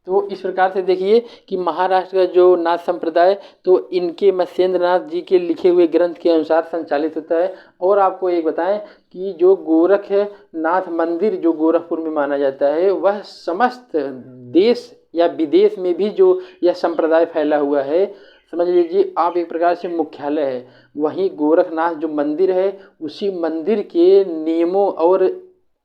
तो इस प्रकार से देखिए कि महाराष्ट्र का जो नाथ संप्रदाय, तो इनके मत्स्येंद्र नाथ जी के लिखे हुए ग्रंथ के अनुसार संचालित होता है। और आपको एक बताएं कि जो गोरखनाथ मंदिर जो गोरखपुर में माना जाता है, वह समस्त देश या विदेश में भी जो यह संप्रदाय फैला हुआ है, समझ लीजिए आप एक प्रकार से मुख्यालय है। वहीं गोरखनाथ जो मंदिर है, उसी मंदिर के नियमों और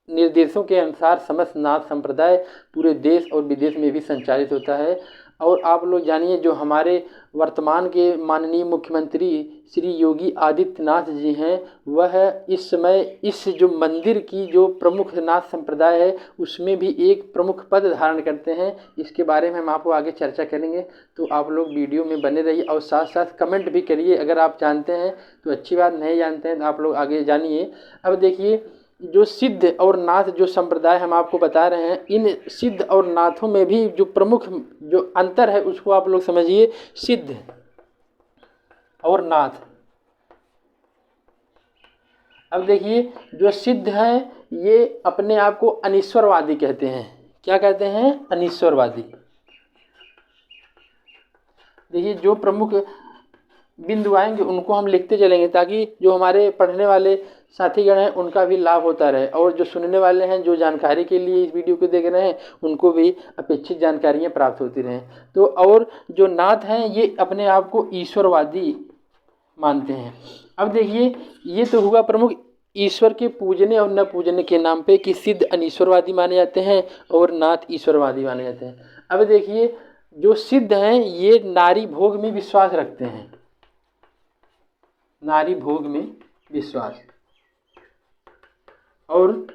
निर्देशों के अनुसार समस्त नाथ संप्रदाय पूरे देश और विदेश में भी संचालित होता है। और आप लोग जानिए, जो हमारे वर्तमान के माननीय मुख्यमंत्री श्री योगी आदित्यनाथ जी हैं, वह इस समय इस जो मंदिर की जो प्रमुख नाथ संप्रदाय है, उसमें भी एक प्रमुख पद धारण करते हैं। इसके बारे में हम आपको आगे चर्चा करेंगे, तो आप लोग वीडियो में बने रहिए और साथ साथ कमेंट भी करिए। अगर आप जानते हैं तो अच्छी बात, नहीं जानते हैं तो आप लोग आगे जानिए। अब देखिए, जो सिद्ध और नाथ जो संप्रदाय हम आपको बता रहे हैं, इन सिद्ध और नाथों में भी जो प्रमुख जो अंतर है उसको आप लोग समझिए। सिद्ध और नाथ, अब देखिए जो सिद्ध हैं ये अपने आप को अनीश्वरवादी कहते हैं। क्या कहते हैं? अनीश्वरवादी। देखिए जो प्रमुख बिंदु आएंगे उनको हम लिखते चलेंगे, ताकि जो हमारे पढ़ने वाले साथीगण हैं उनका भी लाभ होता रहे, और जो सुनने वाले हैं, जो जानकारी के लिए इस वीडियो को देख रहे हैं, उनको भी अपेक्षित जानकारियाँ प्राप्त होती रहें। तो और जो नाथ हैं ये अपने आप को ईश्वरवादी मानते हैं। अब देखिए, ये तो हुआ प्रमुख ईश्वर के पूजने और न पूजने के नाम पे कि सिद्ध अनीश्वरवादी माने जाते हैं और नाथ ईश्वरवादी माने जाते हैं। अब देखिए, जो सिद्ध हैं ये नारी भोग में विश्वास रखते हैं, नारी भोग में विश्वास। और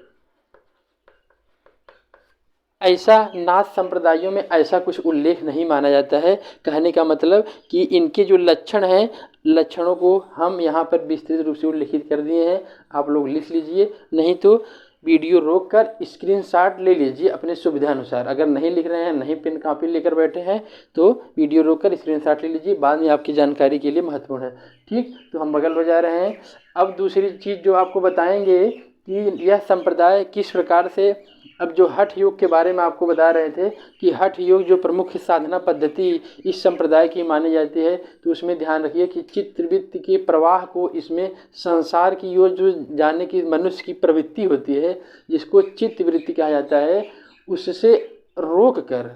ऐसा नाथ संप्रदायों में ऐसा कुछ उल्लेख नहीं माना जाता है। कहने का मतलब कि इनके जो लक्षण हैं, लक्षणों को हम यहाँ पर विस्तृत रूप से उल्लेखित कर दिए हैं, आप लोग लिख लीजिए। नहीं तो वीडियो रोक कर स्क्रीनशॉट ले लीजिए अपने सुविधा अनुसार। अगर नहीं लिख रहे हैं, नहीं पेन कापी लेकर बैठे हैं, तो वीडियो रोक कर स्क्रीनशॉट ले लीजिए, बाद में आपकी जानकारी के लिए महत्वपूर्ण है। ठीक, तो हम बगल बजा रहे हैं। अब दूसरी चीज़ जो आपको बताएंगे कि यह संप्रदाय किस प्रकार से, अब जो हठ योग के बारे में आपको बता रहे थे कि हठ योग जो प्रमुख साधना पद्धति इस संप्रदाय की मानी जाती है, तो उसमें ध्यान रखिए कि चित्तवृत्ति के प्रवाह को, इसमें संसार की ओर जो जाने की मनुष्य की प्रवृत्ति होती है, जिसको चित्तवृत्ति कहा जाता है, उससे रोक कर,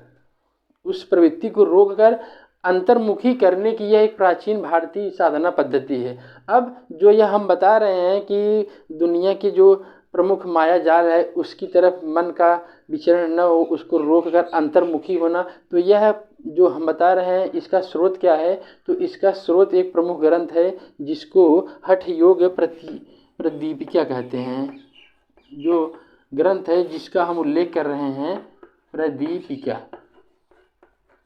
उस प्रवृत्ति को रोक कर अंतर्मुखी करने की यह एक प्राचीन भारतीय साधना पद्धति है। अब जो यह हम बता रहे हैं कि दुनिया की जो प्रमुख माया जाल है उसकी तरफ मन का विचरण न हो, उसको रोक कर अंतर्मुखी होना, तो यह जो हम बता रहे हैं इसका स्रोत क्या है? तो इसका स्रोत एक प्रमुख ग्रंथ है जिसको हठ योग प्रदीपिका कहते हैं। जो ग्रंथ है जिसका हम उल्लेख कर रहे हैं, प्रदीपिका,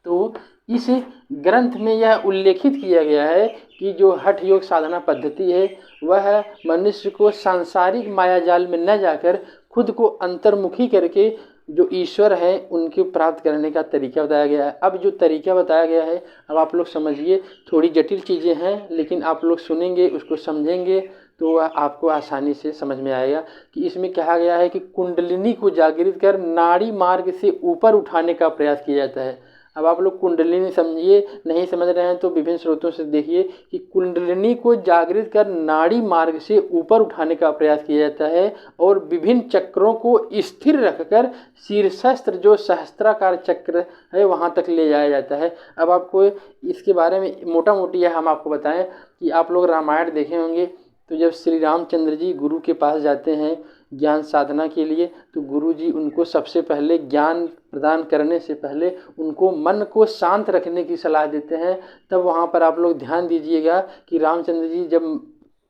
तो इस ग्रंथ में यह उल्लेखित किया गया है कि जो हठ योग साधना पद्धति है वह मनुष्य को सांसारिक मायाजाल में न जाकर खुद को अंतर्मुखी करके जो ईश्वर है उनके प्राप्त करने का तरीका बताया गया है। अब जो तरीका बताया गया है, अब आप लोग समझिए, थोड़ी जटिल चीज़ें हैं, लेकिन आप लोग सुनेंगे, उसको समझेंगे तो वह आपको आसानी से समझ में आएगा। कि इसमें कहा गया है कि कुंडलिनी को जागृत कर नाड़ी मार्ग से ऊपर उठाने का प्रयास किया जाता है। अब आप लोग कुंडलिनी समझिए, नहीं समझ रहे हैं तो विभिन्न स्रोतों से देखिए कि कुंडलिनी को जागृत कर नाड़ी मार्ग से ऊपर उठाने का प्रयास किया जाता है, और विभिन्न चक्रों को स्थिर रखकर शीर्षस्त्र जो सहस्त्राकार चक्र है वहाँ तक ले जाया जाता है। अब आपको इसके बारे में मोटा मोटी हम आपको बताएं कि आप लोग रामायण देखे होंगे, तो जब श्री रामचंद्र जी गुरु के पास जाते हैं ज्ञान साधना के लिए, तो गुरु जी उनको सबसे पहले ज्ञान प्रदान करने से पहले उनको मन को शांत रखने की सलाह देते हैं। तब वहाँ पर आप लोग ध्यान दीजिएगा कि रामचंद्र जी जब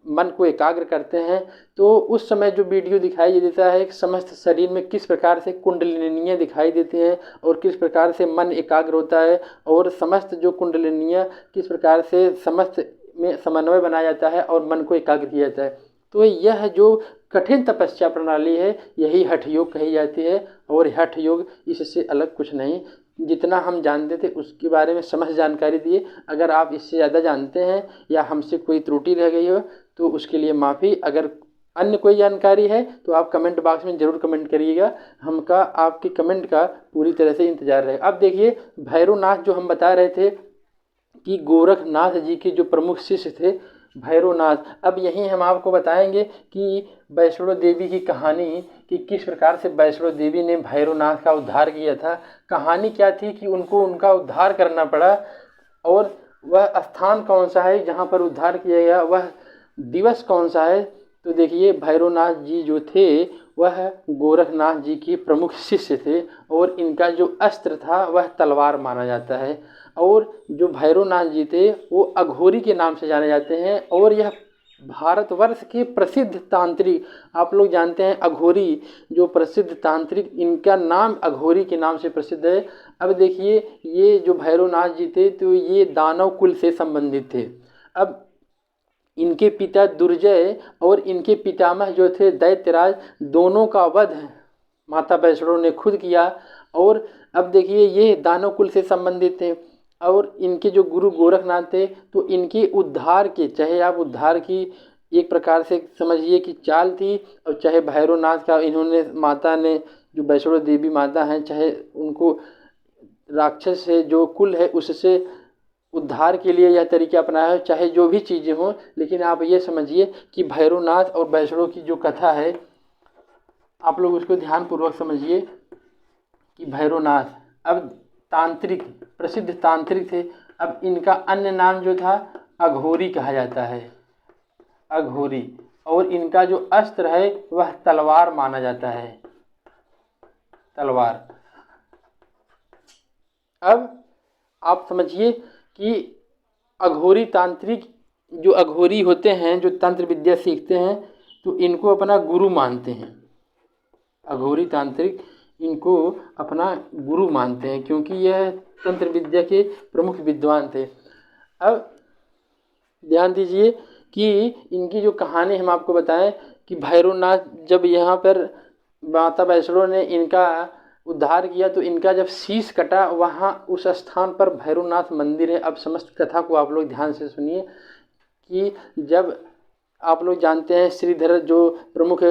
मन को एकाग्र करते हैं तो उस समय जो वीडियो दिखाई देता है समस्त शरीर में किस प्रकार से कुंडलिनियाँ दिखाई देती हैं और किस प्रकार से मन एकाग्र होता है, और समस्त जो कुंडलिनियाँ किस प्रकार से समस्त में समन्वय बनाया जाता है और मन को एकाग्र किया जाता है। तो यह जो कठिन तपस्या प्रणाली है यही हठ योग कही जाती है, और हठ योग इससे अलग कुछ नहीं। जितना हम जानते थे उसके बारे में समस्त जानकारी दिए। अगर आप इससे ज़्यादा जानते हैं या हमसे कोई त्रुटि रह गई हो तो उसके लिए माफ़ी। अगर अन्य कोई जानकारी है तो आप कमेंट बॉक्स में ज़रूर कमेंट करिएगा। हमका आपके कमेंट का पूरी तरह से इंतज़ार रहेगा। अब देखिए, भैरवनाथ जो हम बता रहे थे कि गोरखनाथ जी के जो प्रमुख शिष्य थे भैरवनाथ, अब यहीं हम आपको बताएंगे कि वैष्णो देवी की कहानी, कि किस प्रकार से वैष्णो देवी ने भैरवनाथ का उद्धार किया था। कहानी क्या थी कि उनको उनका उद्धार करना पड़ा, और वह स्थान कौन सा है जहाँ पर उद्धार किया गया, वह दिवस कौन सा है। तो देखिए, भैरवनाथ जी जो थे वह गोरखनाथ जी के प्रमुख शिष्य थे, और इनका जो अस्त्र था वह तलवार माना जाता है। और जो भैरवनाथ जी थे वो अघोरी के नाम से जाने जाते हैं, और यह भारतवर्ष के प्रसिद्ध तांत्रिक, आप लोग जानते हैं अघोरी जो प्रसिद्ध तांत्रिक, इनका नाम अघोरी के नाम से प्रसिद्ध है। अब देखिए, ये जो भैरवनाथ जी थे तो ये दानव कुल से संबंधित थे। अब इनके पिता दुर्जय और इनके पितामह जो थे दैत्यराज, दोनों का वध माता वैष्णो ने खुद किया। और अब देखिए, ये दानव कुल से संबंधित थे, और इनके जो गुरु गोरखनाथ थे तो इनके उद्धार के, चाहे आप उद्धार की एक प्रकार से समझिए कि चाल थी, और चाहे भैरवनाथ का इन्होंने, माता ने जो वैष्णो देवी माता हैं, चाहे उनको राक्षस से जो कुल है उससे उद्धार के लिए यह तरीका अपनाया है, चाहे जो भी चीज़ें हों। लेकिन आप ये समझिए कि भैरवनाथ और वैष्णो की जो कथा है, आप लोग उसको ध्यानपूर्वक समझिए कि भैरवनाथ अब तांत्रिक, प्रसिद्ध तांत्रिक थे। अब इनका अन्य नाम जो था अघोरी कहा जाता है, अघोरी, और इनका जो अस्त्र है वह तलवार माना जाता है, तलवार। अब आप समझिए कि अघोरी तांत्रिक, जो अघोरी होते हैं, जो तंत्र विद्या सीखते हैं, तो इनको अपना गुरु मानते हैं। अघोरी तांत्रिक इनको अपना गुरु मानते हैं, क्योंकि यह तंत्र विद्या के प्रमुख विद्वान थे। अब ध्यान दीजिए कि इनकी जो कहानी हम आपको बताएं कि भैरवनाथ जब यहाँ पर माता वैष्णो ने इनका उद्धार किया तो इनका जब शीश कटा, वहाँ उस स्थान पर भैरवनाथ मंदिर है। अब समस्त कथा को आप लोग ध्यान से सुनिए कि जब आप लोग जानते हैं श्रीधर जो प्रमुख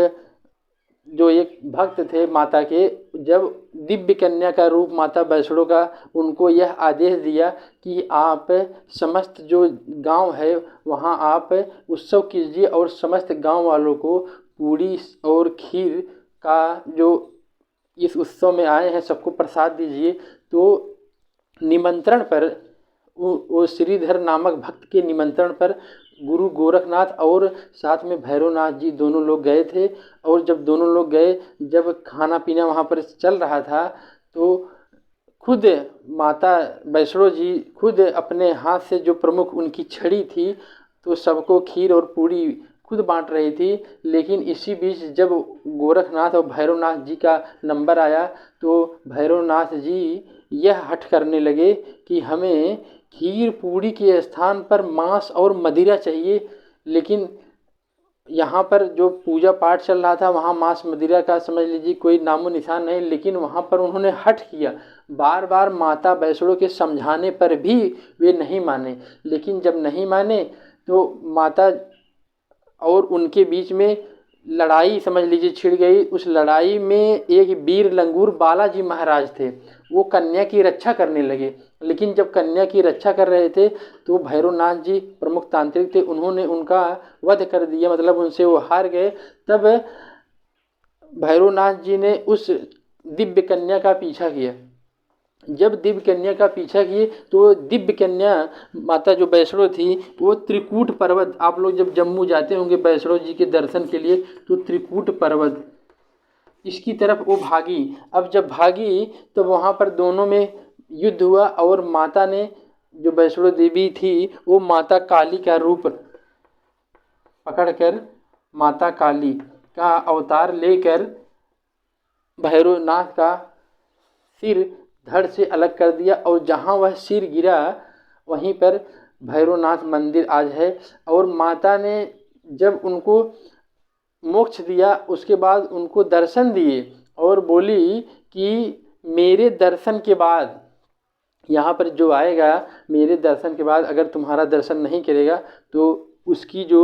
जो एक भक्त थे माता के, जब दिव्य कन्या का रूप माता वैष्णो का, उनको यह आदेश दिया कि आप समस्त जो गांव है वहां आप उत्सव कीजिए, और समस्त गांव वालों को पूड़ी और खीर का, जो इस उत्सव में आए हैं सबको प्रसाद दीजिए। तो निमंत्रण पर, वो श्रीधर नामक भक्त के निमंत्रण पर गुरु गोरखनाथ और साथ में भैरवनाथ जी दोनों लोग गए थे। और जब दोनों लोग गए, जब खाना पीना वहाँ पर चल रहा था, तो खुद माता वैष्णो जी खुद अपने हाथ से, जो प्रमुख उनकी छड़ी थी, तो सबको खीर और पूड़ी खुद बांट रही थी। लेकिन इसी बीच जब गोरखनाथ और भैरवनाथ जी का नंबर आया तो भैरवनाथ जी यह हठ करने लगे कि हमें खीर पूड़ी के स्थान पर मांस और मदिरा चाहिए। लेकिन यहाँ पर जो पूजा पाठ चल रहा था वहाँ मांस मदिरा का समझ लीजिए कोई नामो निशान नहीं। लेकिन वहाँ पर उन्होंने हठ किया, बार बार माता वैष्णो के समझाने पर भी वे नहीं माने। लेकिन जब नहीं माने तो माता और उनके बीच में लड़ाई समझ लीजिए छिड़ गई। उस लड़ाई में एक वीर लंगूर बालाजी महाराज थे, वो कन्या की रक्षा करने लगे। लेकिन जब कन्या की रक्षा कर रहे थे तो भैरवनाथ जी प्रमुख तांत्रिक थे, उन्होंने उनका वध कर दिया, मतलब उनसे वो हार गए। तब भैरवनाथ जी ने उस दिव्य कन्या का पीछा किया। जब दिव्य कन्या का पीछा किए तो दिव्य कन्या माता जो वैष्णो थी वो त्रिकूट पर्वत, आप लोग जब जम्मू जाते होंगे वैष्णो जी के दर्शन के लिए तो त्रिकूट पर्वत इसकी तरफ वो भागी। अब जब भागी तो वहाँ पर दोनों में युद्ध हुआ, और माता ने, जो वैष्णो देवी थी, वो माता काली का रूप पकड़कर, माता काली का अवतार लेकर भैरवनाथ का सिर धड़ से अलग कर दिया। और जहाँ वह सिर गिरा वहीं पर भैरवनाथ मंदिर आज है। और माता ने जब उनको मोक्ष दिया उसके बाद उनको दर्शन दिए और बोली कि मेरे दर्शन के बाद यहाँ पर जो आएगा मेरे दर्शन के बाद अगर तुम्हारा दर्शन नहीं करेगा तो उसकी जो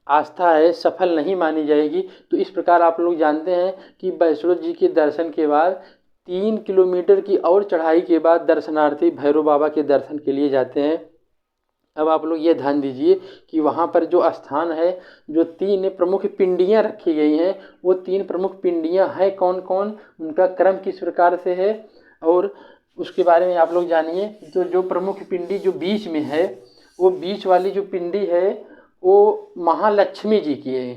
आस्था है सफल नहीं मानी जाएगी। तो इस प्रकार आप लोग जानते हैं कि वैष्णो जी के दर्शन के बाद 3 किलोमीटर की और चढ़ाई के बाद दर्शनार्थी भैरव बाबा के दर्शन के लिए जाते हैं। अब आप लोग ये ध्यान दीजिए कि वहाँ पर जो स्थान है, जो 3 प्रमुख पिंडियाँ रखी गई हैं, वो 3 प्रमुख पिंडियाँ हैं कौन कौन, उनका क्रम किस प्रकार से है और उसके बारे में आप लोग जानिए। तो जो प्रमुख पिंडी जो बीच में है, वो बीच वाली जो पिंडी है वो महालक्ष्मी जी की है।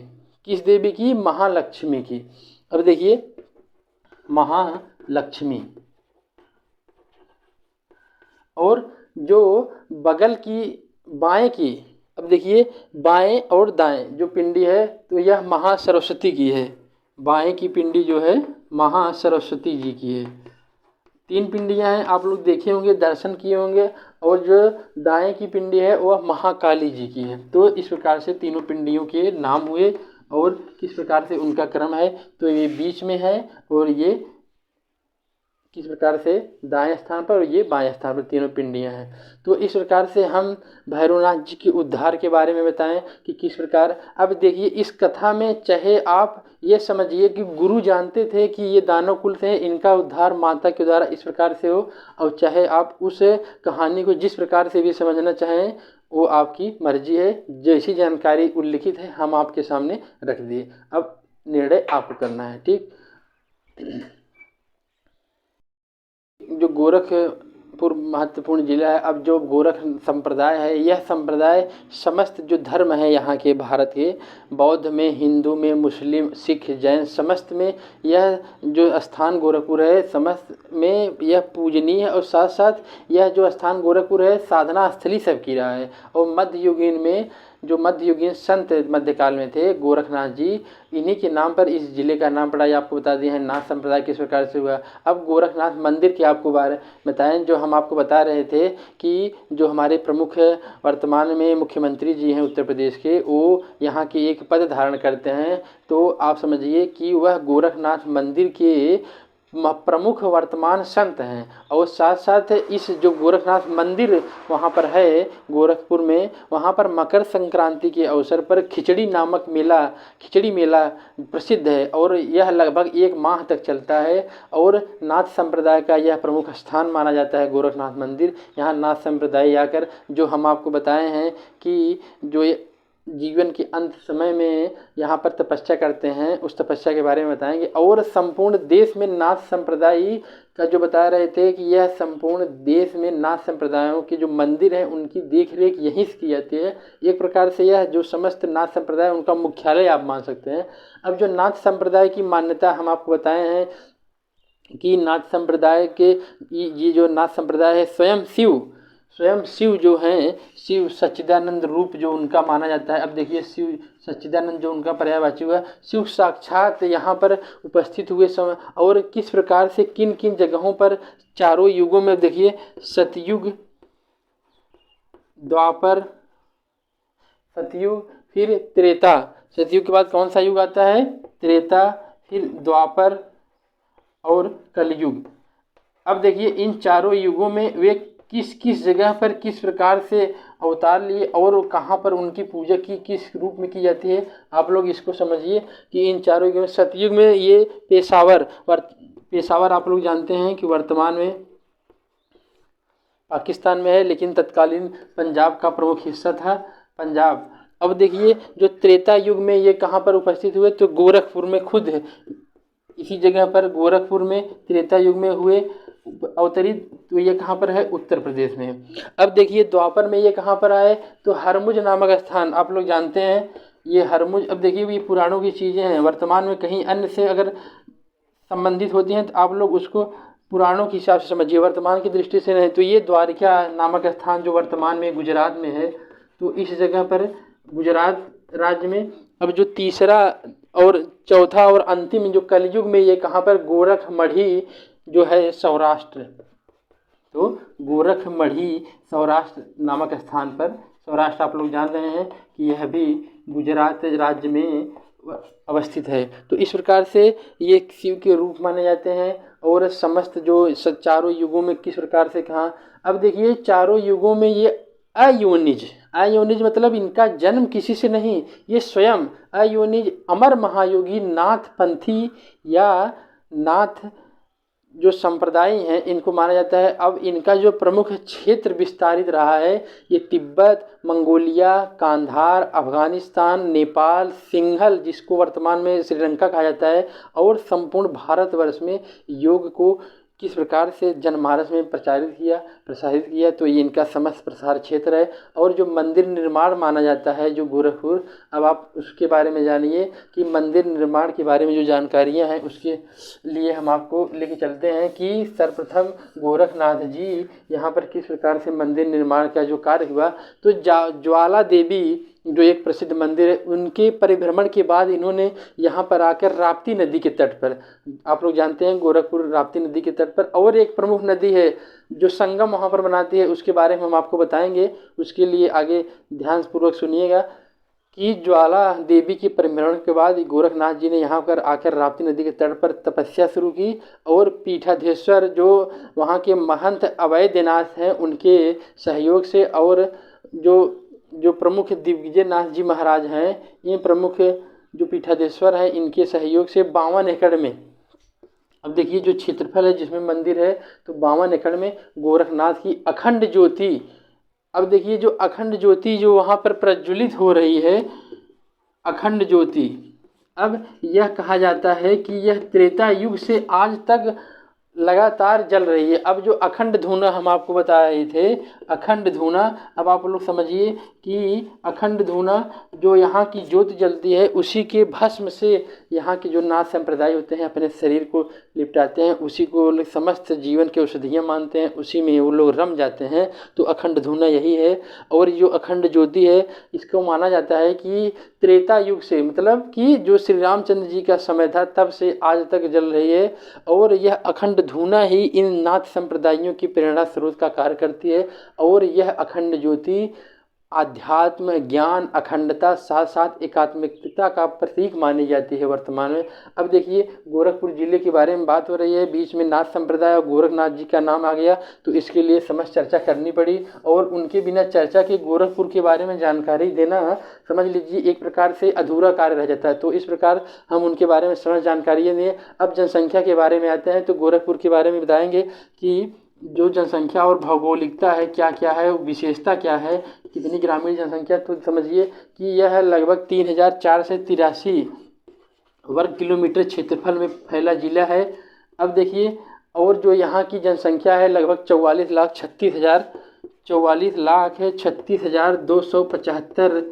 किस देवी की? महालक्ष्मी की। अब देखिए महालक्ष्मी, और जो बगल की बाएं की, अब देखिए बाएं और दाएं जो पिंडी है तो यह महासरस्वती की है। बाएं की पिंडी जो है महासरस्वती जी की है। 3 पिंडियां हैं, आप लोग देखे होंगे, दर्शन किए होंगे, और जो दाएं की पिंडी है वह महाकाली जी की है। तो इस प्रकार से तीनों पिंडियों के नाम हुए और किस प्रकार से उनका क्रम है। तो ये बीच में है और ये किस प्रकार से दाएं स्थान पर और ये बाएं स्थान पर तीनों पिंडियां हैं। तो इस प्रकार से हम भैरवनाथ जी के उद्धार के बारे में बताएं कि किस प्रकार। अब देखिए इस कथा में चाहे आप ये समझिए कि गुरु जानते थे कि ये दानव कुल से इनका उद्धार माता के द्वारा इस प्रकार से हो, और चाहे आप उस कहानी को जिस प्रकार से भी समझना चाहें वो आपकी मर्जी है। जैसी जानकारी उल्लिखित है हम आपके सामने रख दिए, अब निर्णय आपको करना है। ठीक, जो गोरखपुर महत्वपूर्ण ज़िला है। अब जो गोरख संप्रदाय है, यह संप्रदाय समस्त जो धर्म है यहाँ के भारत के, बौद्ध में, हिंदू में, मुस्लिम, सिख, जैन, समस्त में यह जो स्थान गोरखपुर है समस्त में यह पूजनीय है। और साथ साथ यह जो स्थान गोरखपुर है साधना स्थली सबकी रहा है। और मध्ययुगीन में जो मध्ययुगीन संत मध्यकाल में थे गोरखनाथ जी, इन्हीं के नाम पर इस जिले का नाम पड़ा। ये आपको बता दिए हैं नाथ संप्रदाय किस प्रकार से हुआ। अब गोरखनाथ मंदिर के आपको बारे बताएं, जो हम आपको बता रहे थे कि जो हमारे प्रमुख वर्तमान में मुख्यमंत्री जी हैं उत्तर प्रदेश के, वो यहाँ के एक पद धारण करते हैं। तो आप समझिए कि वह गोरखनाथ मंदिर के प्रमुख वर्तमान संत हैं। और साथ साथ इस जो गोरखनाथ मंदिर वहाँ पर है गोरखपुर में, वहाँ पर मकर संक्रांति के अवसर पर खिचड़ी नामक मेला, खिचड़ी मेला प्रसिद्ध है और यह लगभग 1 माह तक चलता है। और नाथ संप्रदाय का यह प्रमुख स्थान माना जाता है गोरखनाथ मंदिर। यहाँ नाथ संप्रदाय आकर जो हम आपको बताए हैं कि जो जीवन के अंत समय में यहाँ पर तपस्या करते हैं, उस तपस्या के बारे में बताएंगे। और संपूर्ण देश में नाथ संप्रदाय का जो बता रहे थे कि यह संपूर्ण देश में नाथ संप्रदायों के जो मंदिर हैं उनकी देख रेख यहीं से की जाती है। एक प्रकार से यह जो समस्त नाथ संप्रदाय उनका मुख्यालय आप मान सकते हैं। अब जो नाथ संप्रदाय की मान्यता हम आपको बताए हैं कि नाथ संप्रदाय के ये जो नाथ संप्रदाय है स्वयं शिव जो हैं, शिव सच्चिदानंद रूप जो उनका माना जाता है। अब देखिए शिव सच्चिदानंद जो उनका पर्यायवाची हुआ, शिव साक्षात यहाँ पर उपस्थित हुए समय और किस प्रकार से किन किन जगहों पर चारों युगों में देखिए सतयुग, द्वापर, सतयुग, फिर त्रेता। सतयुग के बाद कौन सा युग आता है? त्रेता, फिर द्वापर और कलयुग। अब देखिए इन चारों युगों में वे किस किस जगह पर किस प्रकार से अवतार लिए और कहाँ पर उनकी पूजा की किस रूप में की जाती है, आप लोग इसको समझिए कि इन चारों युगों में सतयुग में ये पेशावर आप लोग जानते हैं कि वर्तमान में पाकिस्तान में है, लेकिन तत्कालीन पंजाब का प्रमुख हिस्सा था पंजाब। अब देखिए जो त्रेता युग में ये कहाँ पर उपस्थित हुए, तो गोरखपुर में खुद है, इसी जगह पर गोरखपुर में त्रेता युग में हुए अवतरित। तो ये कहाँ पर है? उत्तर प्रदेश में। अब देखिए द्वापर में ये कहाँ पर आए, तो हरमुज नामक स्थान आप लोग जानते हैं, ये हरमुज। अब देखिए ये पुराणों की चीज़ें हैं, वर्तमान में कहीं अन्य से अगर संबंधित होती हैं तो आप लोग उसको पुराणों के हिसाब से समझिए, वर्तमान की दृष्टि से नहीं। तो ये द्वारिका नामक स्थान जो वर्तमान में गुजरात में है, तो इस जगह पर गुजरात राज्य में। अब जो तीसरा और चौथा और अंतिम जो कलयुग में ये कहाँ पर? गोरखमढ़ी जो है सौराष्ट्र। तो गोरखमढ़ी सौराष्ट्र नामक स्थान पर, सौराष्ट्र आप लोग जान रहे हैं कि यह भी गुजरात राज्य में अवस्थित है। तो इस प्रकार से ये शिव के रूप माने जाते हैं। और समस्त जो चारों युगों में किस प्रकार से कहा, अब देखिए चारों युगों में ये अयोनिज, अयोनिज मतलब इनका जन्म किसी से नहीं, ये स्वयं अयोनिज अमर महायोगी नाथ पंथी या नाथ जो संप्रदाय हैं इनको माना जाता है। अब इनका जो प्रमुख क्षेत्र विस्तारित रहा है ये तिब्बत, मंगोलिया, कांधार, अफगानिस्तान, नेपाल, सिंघल जिसको वर्तमान में श्रीलंका कहा जाता है, और संपूर्ण भारतवर्ष में योग को किस प्रकार से जनमानस में प्रसारित किया तो ये इनका समस्त प्रसार क्षेत्र है। और जो मंदिर निर्माण माना जाता है जो गोरखपुर, अब आप उसके बारे में जानिए कि मंदिर निर्माण के बारे में जो जानकारियां हैं उसके लिए हम आपको लेके चलते हैं कि सर्वप्रथम गोरखनाथ जी यहाँ पर किस प्रकार से मंदिर निर्माण का जो कार्य हुआ। तो ज्वाला देवी जो एक प्रसिद्ध मंदिर है उनके परिभ्रमण के बाद इन्होंने यहाँ पर आकर राप्ती नदी के तट पर, आप लोग जानते हैं गोरखपुर राप्ती नदी के तट पर और एक प्रमुख नदी है जो संगम वहाँ पर बनाती है, उसके बारे में हम आपको बताएंगे। उसके लिए आगे ध्यानपूर्वक सुनिएगा कि ज्वाला देवी के परिभ्रमण के बाद गोरखनाथ जी ने यहाँ पर आकर राप्ती नदी के तट पर तपस्या शुरू की। और पीठाधीश्वर जो वहाँ के महंत अवैधनाथ हैं उनके सहयोग से, और जो प्रमुख दिग्विजय नाथ जी महाराज हैं, ये प्रमुख जो पीठाधीश्वर हैं इनके सहयोग से 52 एकड़ में, अब देखिए जो क्षेत्रफल है जिसमें मंदिर है तो 52 एकड़ में गोरखनाथ की अखंड ज्योति, अब देखिए जो अखंड ज्योति जो वहाँ पर प्रज्वलित हो रही है, अखंड ज्योति, अब यह कहा जाता है कि यह त्रेता युग से आज तक लगातार जल रही है। अब जो अखंड धूना हम आपको बता रहे थे, अखंड धूना, अब आप लोग समझिए कि अखंड धूना जो यहाँ की ज्योति जलती है उसी के भस्म से यहाँ के जो नाथ संप्रदाय होते हैं अपने शरीर को लिपटाते हैं, उसी को लोग समस्त जीवन के औषधियाँ मानते हैं, उसी में वो लोग रम जाते हैं। तो अखंड धूना यही है। और जो अखंड ज्योति है इसको माना जाता है कि त्रेता युग से, मतलब कि जो श्री रामचंद्र जी का समय था तब से आज तक जल रही है। और यह अखंड धूना ही इन नाथ संप्रदायों की प्रेरणा स्रोत का कार्य करती है। और यह अखंड ज्योति आध्यात्म, ज्ञान, अखंडता, साथ साथ एकात्मिकता का प्रतीक मानी जाती है वर्तमान में। अब देखिए गोरखपुर जिले के बारे में बात हो रही है, बीच में नाथ संप्रदाय और गोरखनाथ जी का नाम आ गया तो इसके लिए समझ चर्चा करनी पड़ी। और उनके बिना चर्चा के गोरखपुर के बारे में जानकारी देना समझ लीजिए एक प्रकार से अधूरा कार्य रह जाता है। तो इस प्रकार हम उनके बारे में समझ जानकारियाँ दें। अब जनसंख्या के बारे में आते हैं तो गोरखपुर के बारे में बताएंगे कि जो जनसंख्या और भौगोलिकता है क्या क्या है, विशेषता क्या है, कितनी ग्रामीण जनसंख्या, तो समझिए कि यह लगभग 3483 वर्ग किलोमीटर क्षेत्रफल में फैला जिला है। अब देखिए और जो यहाँ की जनसंख्या है लगभग 44,36,275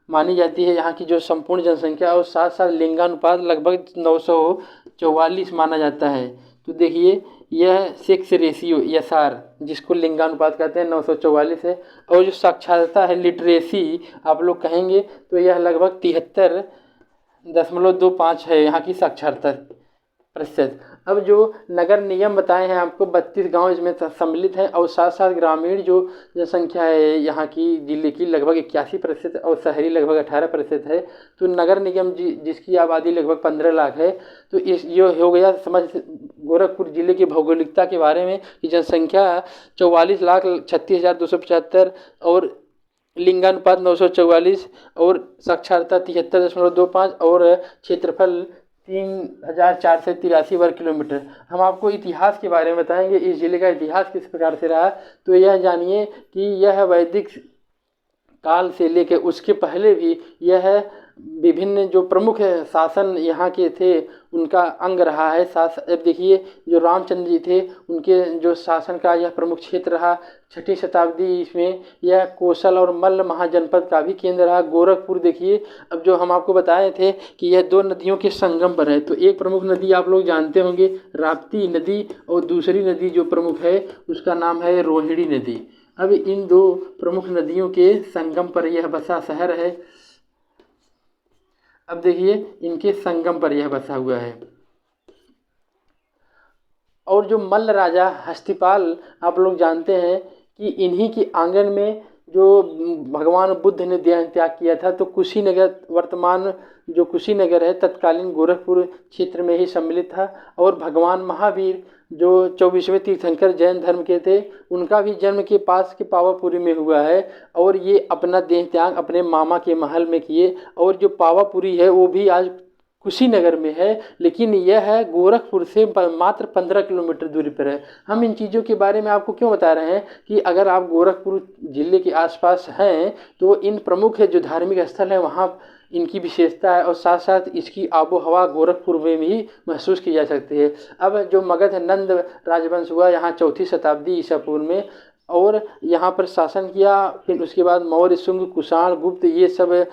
मानी जाती है यहाँ की जो संपूर्ण जनसंख्या, और साथ साथ लिंगानुपात लगभग 944 माना जाता है। तो देखिए यह सेक्स रेशियो SR जिसको लिंगानुपात कहते हैं 944 है। और जो साक्षरता है लिटरेसी आप लोग कहेंगे तो यह लगभग 73.25 है यहाँ की साक्षरता प्रतिशत। अब जो नगर निगम बताए हैं आपको 32 गांव इसमें सम्मिलित हैं, और साथ साथ ग्रामीण जो जनसंख्या है यहाँ की जिले की लगभग 81% और शहरी लगभग 18% है। तो नगर निगम जिसकी आबादी लगभग 15 लाख है। तो ये हो गया समझ गोरखपुर जिले की भौगोलिकता के बारे में कि जनसंख्या 44,36,275 और लिंगानुपात 944 और साक्षरता 73.25 और क्षेत्रफल 3,483 वर्ग किलोमीटर। हम आपको इतिहास के बारे में बताएंगे, इस जिले का इतिहास किस प्रकार से रहा। तो यह जानिए कि यह वैदिक काल से लेकर उसके पहले भी यह विभिन्न जो प्रमुख शासन यहाँ के थे उनका अंग रहा है। अब देखिए जो रामचंद्र जी थे उनके जो शासन का यह प्रमुख क्षेत्र रहा। 6ठी शताब्दी इसमें यह कोसल और मल्ल महाजनपद का भी केंद्र रहा। गोरखपुर देखिए अब जो हम आपको बताए थे कि यह 2 नदियों के संगम पर है। तो एक प्रमुख नदी आप लोग जानते होंगे राप्ती नदी, और दूसरी नदी जो प्रमुख है उसका नाम है रोहिणी नदी। अब इन 2 प्रमुख नदियों के संगम पर यह बसा शहर है। अब देखिए इनके संगम पर यह बसा हुआ है। और जो मल्ल राजा हस्तिपाल आप लोग जानते हैं कि इन्हीं के आंगन में जो भगवान बुद्ध ने देह त्याग किया था, तो कुशीनगर, वर्तमान जो कुशीनगर है, तत्कालीन गोरखपुर क्षेत्र में ही सम्मिलित था। और भगवान महावीर जो 24वें तीर्थंकर जैन धर्म के थे, उनका भी जन्म के पास के पावापुरी में हुआ है। और ये अपना देह त्याग अपने मामा के महल में किए। और जो पावापुरी है वो भी आज कुशीनगर में है, लेकिन यह है गोरखपुर से मात्र 15 किलोमीटर दूरी पर है। हम इन चीज़ों के बारे में आपको क्यों बता रहे हैं कि अगर आप गोरखपुर ज़िले के आसपास हैं तो इन प्रमुख जो धार्मिक स्थल हैं वहाँ इनकी विशेषता है, और साथ साथ इसकी आबो हवा गोरखपुर में भी महसूस की जा सकती है। अब जो मगध नंद राजवंश हुआ यहाँ 4वीं शताब्दी ईसा पूर्व में, और यहाँ पर शासन किया। फिर उसके बाद मौर्य, शुंग, कुषाण, गुप्त, ये सब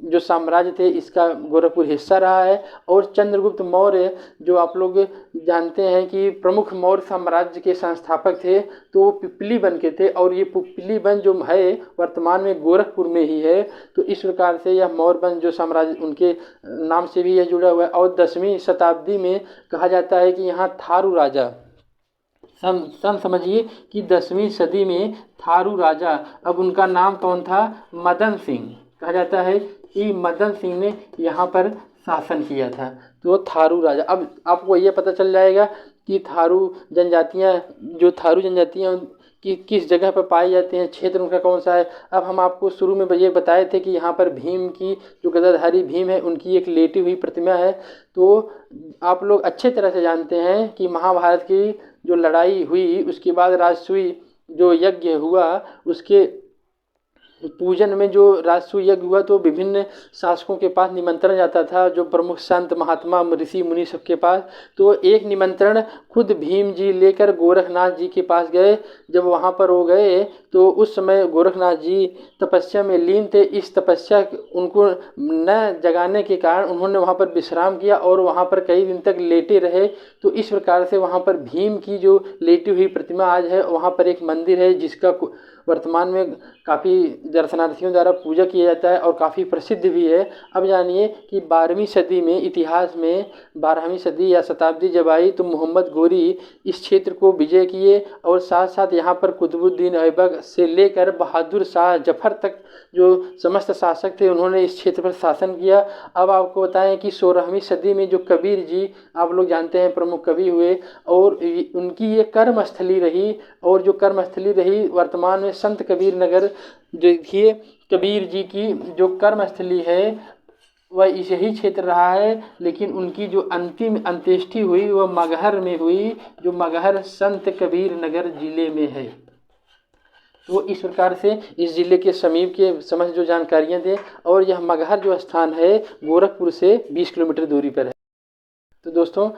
जो साम्राज्य थे इसका गोरखपुर हिस्सा रहा है। और चंद्रगुप्त मौर्य जो आप लोग जानते हैं कि प्रमुख मौर्य साम्राज्य के संस्थापक थे, तो वो पिपलीबन के थे। और ये पिपलीबन जो है वर्तमान में गोरखपुर में ही है। तो इस प्रकार से यह मौर्यवंश जो साम्राज्य, उनके नाम से भी यह जुड़ा हुआ है। और 10वीं शताब्दी में कहा जाता है कि यहाँ थारू राजा, सन समझिए कि 10वीं सदी में थारू राजा, अब उनका नाम कौन था, मदन सिंह। कहा जाता है कि मदन सिंह ने यहाँ पर शासन किया था, तो थारू राजा। अब आपको ये पता चल जाएगा कि थारू जनजातियाँ कि किस जगह पर पाई जाती हैं, क्षेत्र उनका कौन सा है। अब हम आपको शुरू में ये बताए थे कि यहाँ पर भीम की, जो गदाधारी भीम है, उनकी एक लेटी हुई प्रतिमा है। तो आप लोग अच्छे तरह से जानते हैं कि महाभारत की जो लड़ाई हुई उसके बाद राजसूय जो यज्ञ हुआ, उसके पूजन में जो राजसूय यज्ञ हुआ, तो विभिन्न शासकों के पास निमंत्रण जाता था, जो प्रमुख संत महात्मा ऋषि मुनि सबके पास। तो एक निमंत्रण खुद भीम जी लेकर गोरखनाथ जी के पास गए। जब वहाँ पर वो गए तो उस समय गोरखनाथ जी तपस्या में लीन थे। इस तपस्या उनको न जगाने के कारण उन्होंने वहाँ पर विश्राम किया और वहाँ पर कई दिन तक लेटे रहे। तो इस प्रकार से वहाँ पर भीम की जो लेटी हुई प्रतिमा आज है, वहाँ पर एक मंदिर है जिसका वर्तमान में काफ़ी दर्शनार्थियों द्वारा पूजा किया जाता है और काफ़ी प्रसिद्ध भी है। अब जानिए कि 12वीं सदी में, इतिहास में 12वीं सदी या शताब्दी जब आई तो मोहम्मद गोरी इस क्षेत्र को विजय किए। और साथ साथ यहाँ पर कुतुबुद्दीन ऐबक से लेकर बहादुर शाह जफर तक जो समस्त शासक थे, उन्होंने इस क्षेत्र पर शासन किया। अब आपको बताएं कि 16वीं सदी में जो कबीर जी, आप लोग जानते हैं, प्रमुख कवि हुए, और उनकी ये कर्मस्थली रही। और जो कर्मस्थली रही वर्तमान में संत कबीर नगर, देखिए कबीर जी की जो कर्मस्थली है वह इस ही क्षेत्र रहा है। लेकिन उनकी जो अंतिम अंत्येष्टि हुई वह मगहर में हुई, जो मगहर संत कबीर नगर जिले में है। तो इस प्रकार से इस ज़िले के समीप के समस्त जो जानकारियाँ दें। और यह मगहर जो स्थान है गोरखपुर से 20 किलोमीटर दूरी पर है। तो दोस्तों,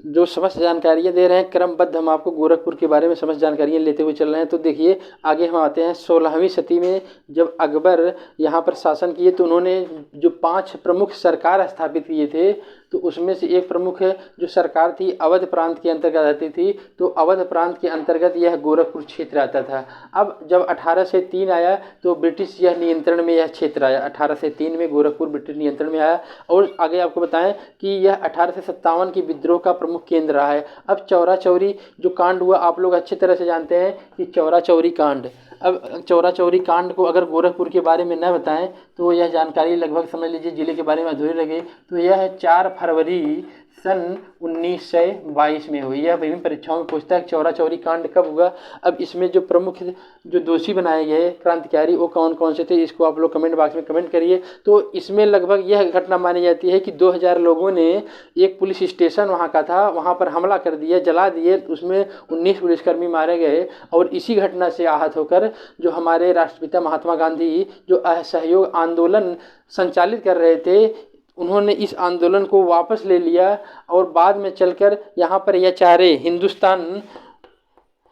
जो समस्त जानकारियाँ दे रहे हैं क्रमबद्ध, हम आपको गोरखपुर के बारे में समस्त जानकारियाँ लेते हुए चल रहे हैं। तो देखिए आगे हम आते हैं 16वीं सदी में, जब अकबर यहाँ पर शासन किए तो उन्होंने जो 5 प्रमुख सरकार स्थापित किए थे, तो उसमें से एक प्रमुख जो सरकार थी अवध प्रांत के अंतर्गत आती थी। तो अवध प्रांत के अंतर्गत यह गोरखपुर क्षेत्र आता था। अब जब 1803 आया तो ब्रिटिश यह नियंत्रण में यह क्षेत्र आया। 1803 में गोरखपुर ब्रिटिश नियंत्रण में आया। और आगे आपको बताएं कि यह 1857 की विद्रोह का प्रमुख केंद्र रहा है। अब चौरा चौरी जो कांड हुआ, आप लोग अच्छी तरह से जानते हैं कि चौरा चौरी कांड। अब चौरा चौरी कांड को अगर गोरखपुर के बारे में न बताएं तो यह जानकारी लगभग समझ लीजिए ज़िले के बारे में अधूरी लगे। तो यह 4 फरवरी सन 1922 में हुई। यह विभिन्न परीक्षाओं में पूछता है चौरा चौरी कांड कब हुआ। अब इसमें जो प्रमुख जो दोषी बनाए गए क्रांतिकारी वो कौन कौन से थे, इसको आप लोग कमेंट बॉक्स में कमेंट करिए। तो इसमें लगभग यह घटना मानी जाती है कि 2000 लोगों ने एक पुलिस स्टेशन वहाँ का था, वहाँ पर हमला कर दिया, जला दिए। उसमें 19 पुलिसकर्मी मारे गए। और इसी घटना से आहत होकर जो हमारे राष्ट्रपिता महात्मा गांधी जो असहयोग आंदोलन संचालित कर रहे थे, उन्होंने इस आंदोलन को वापस ले लिया। और बाद में चलकर यहाँ पर एचआरए हिंदुस्तान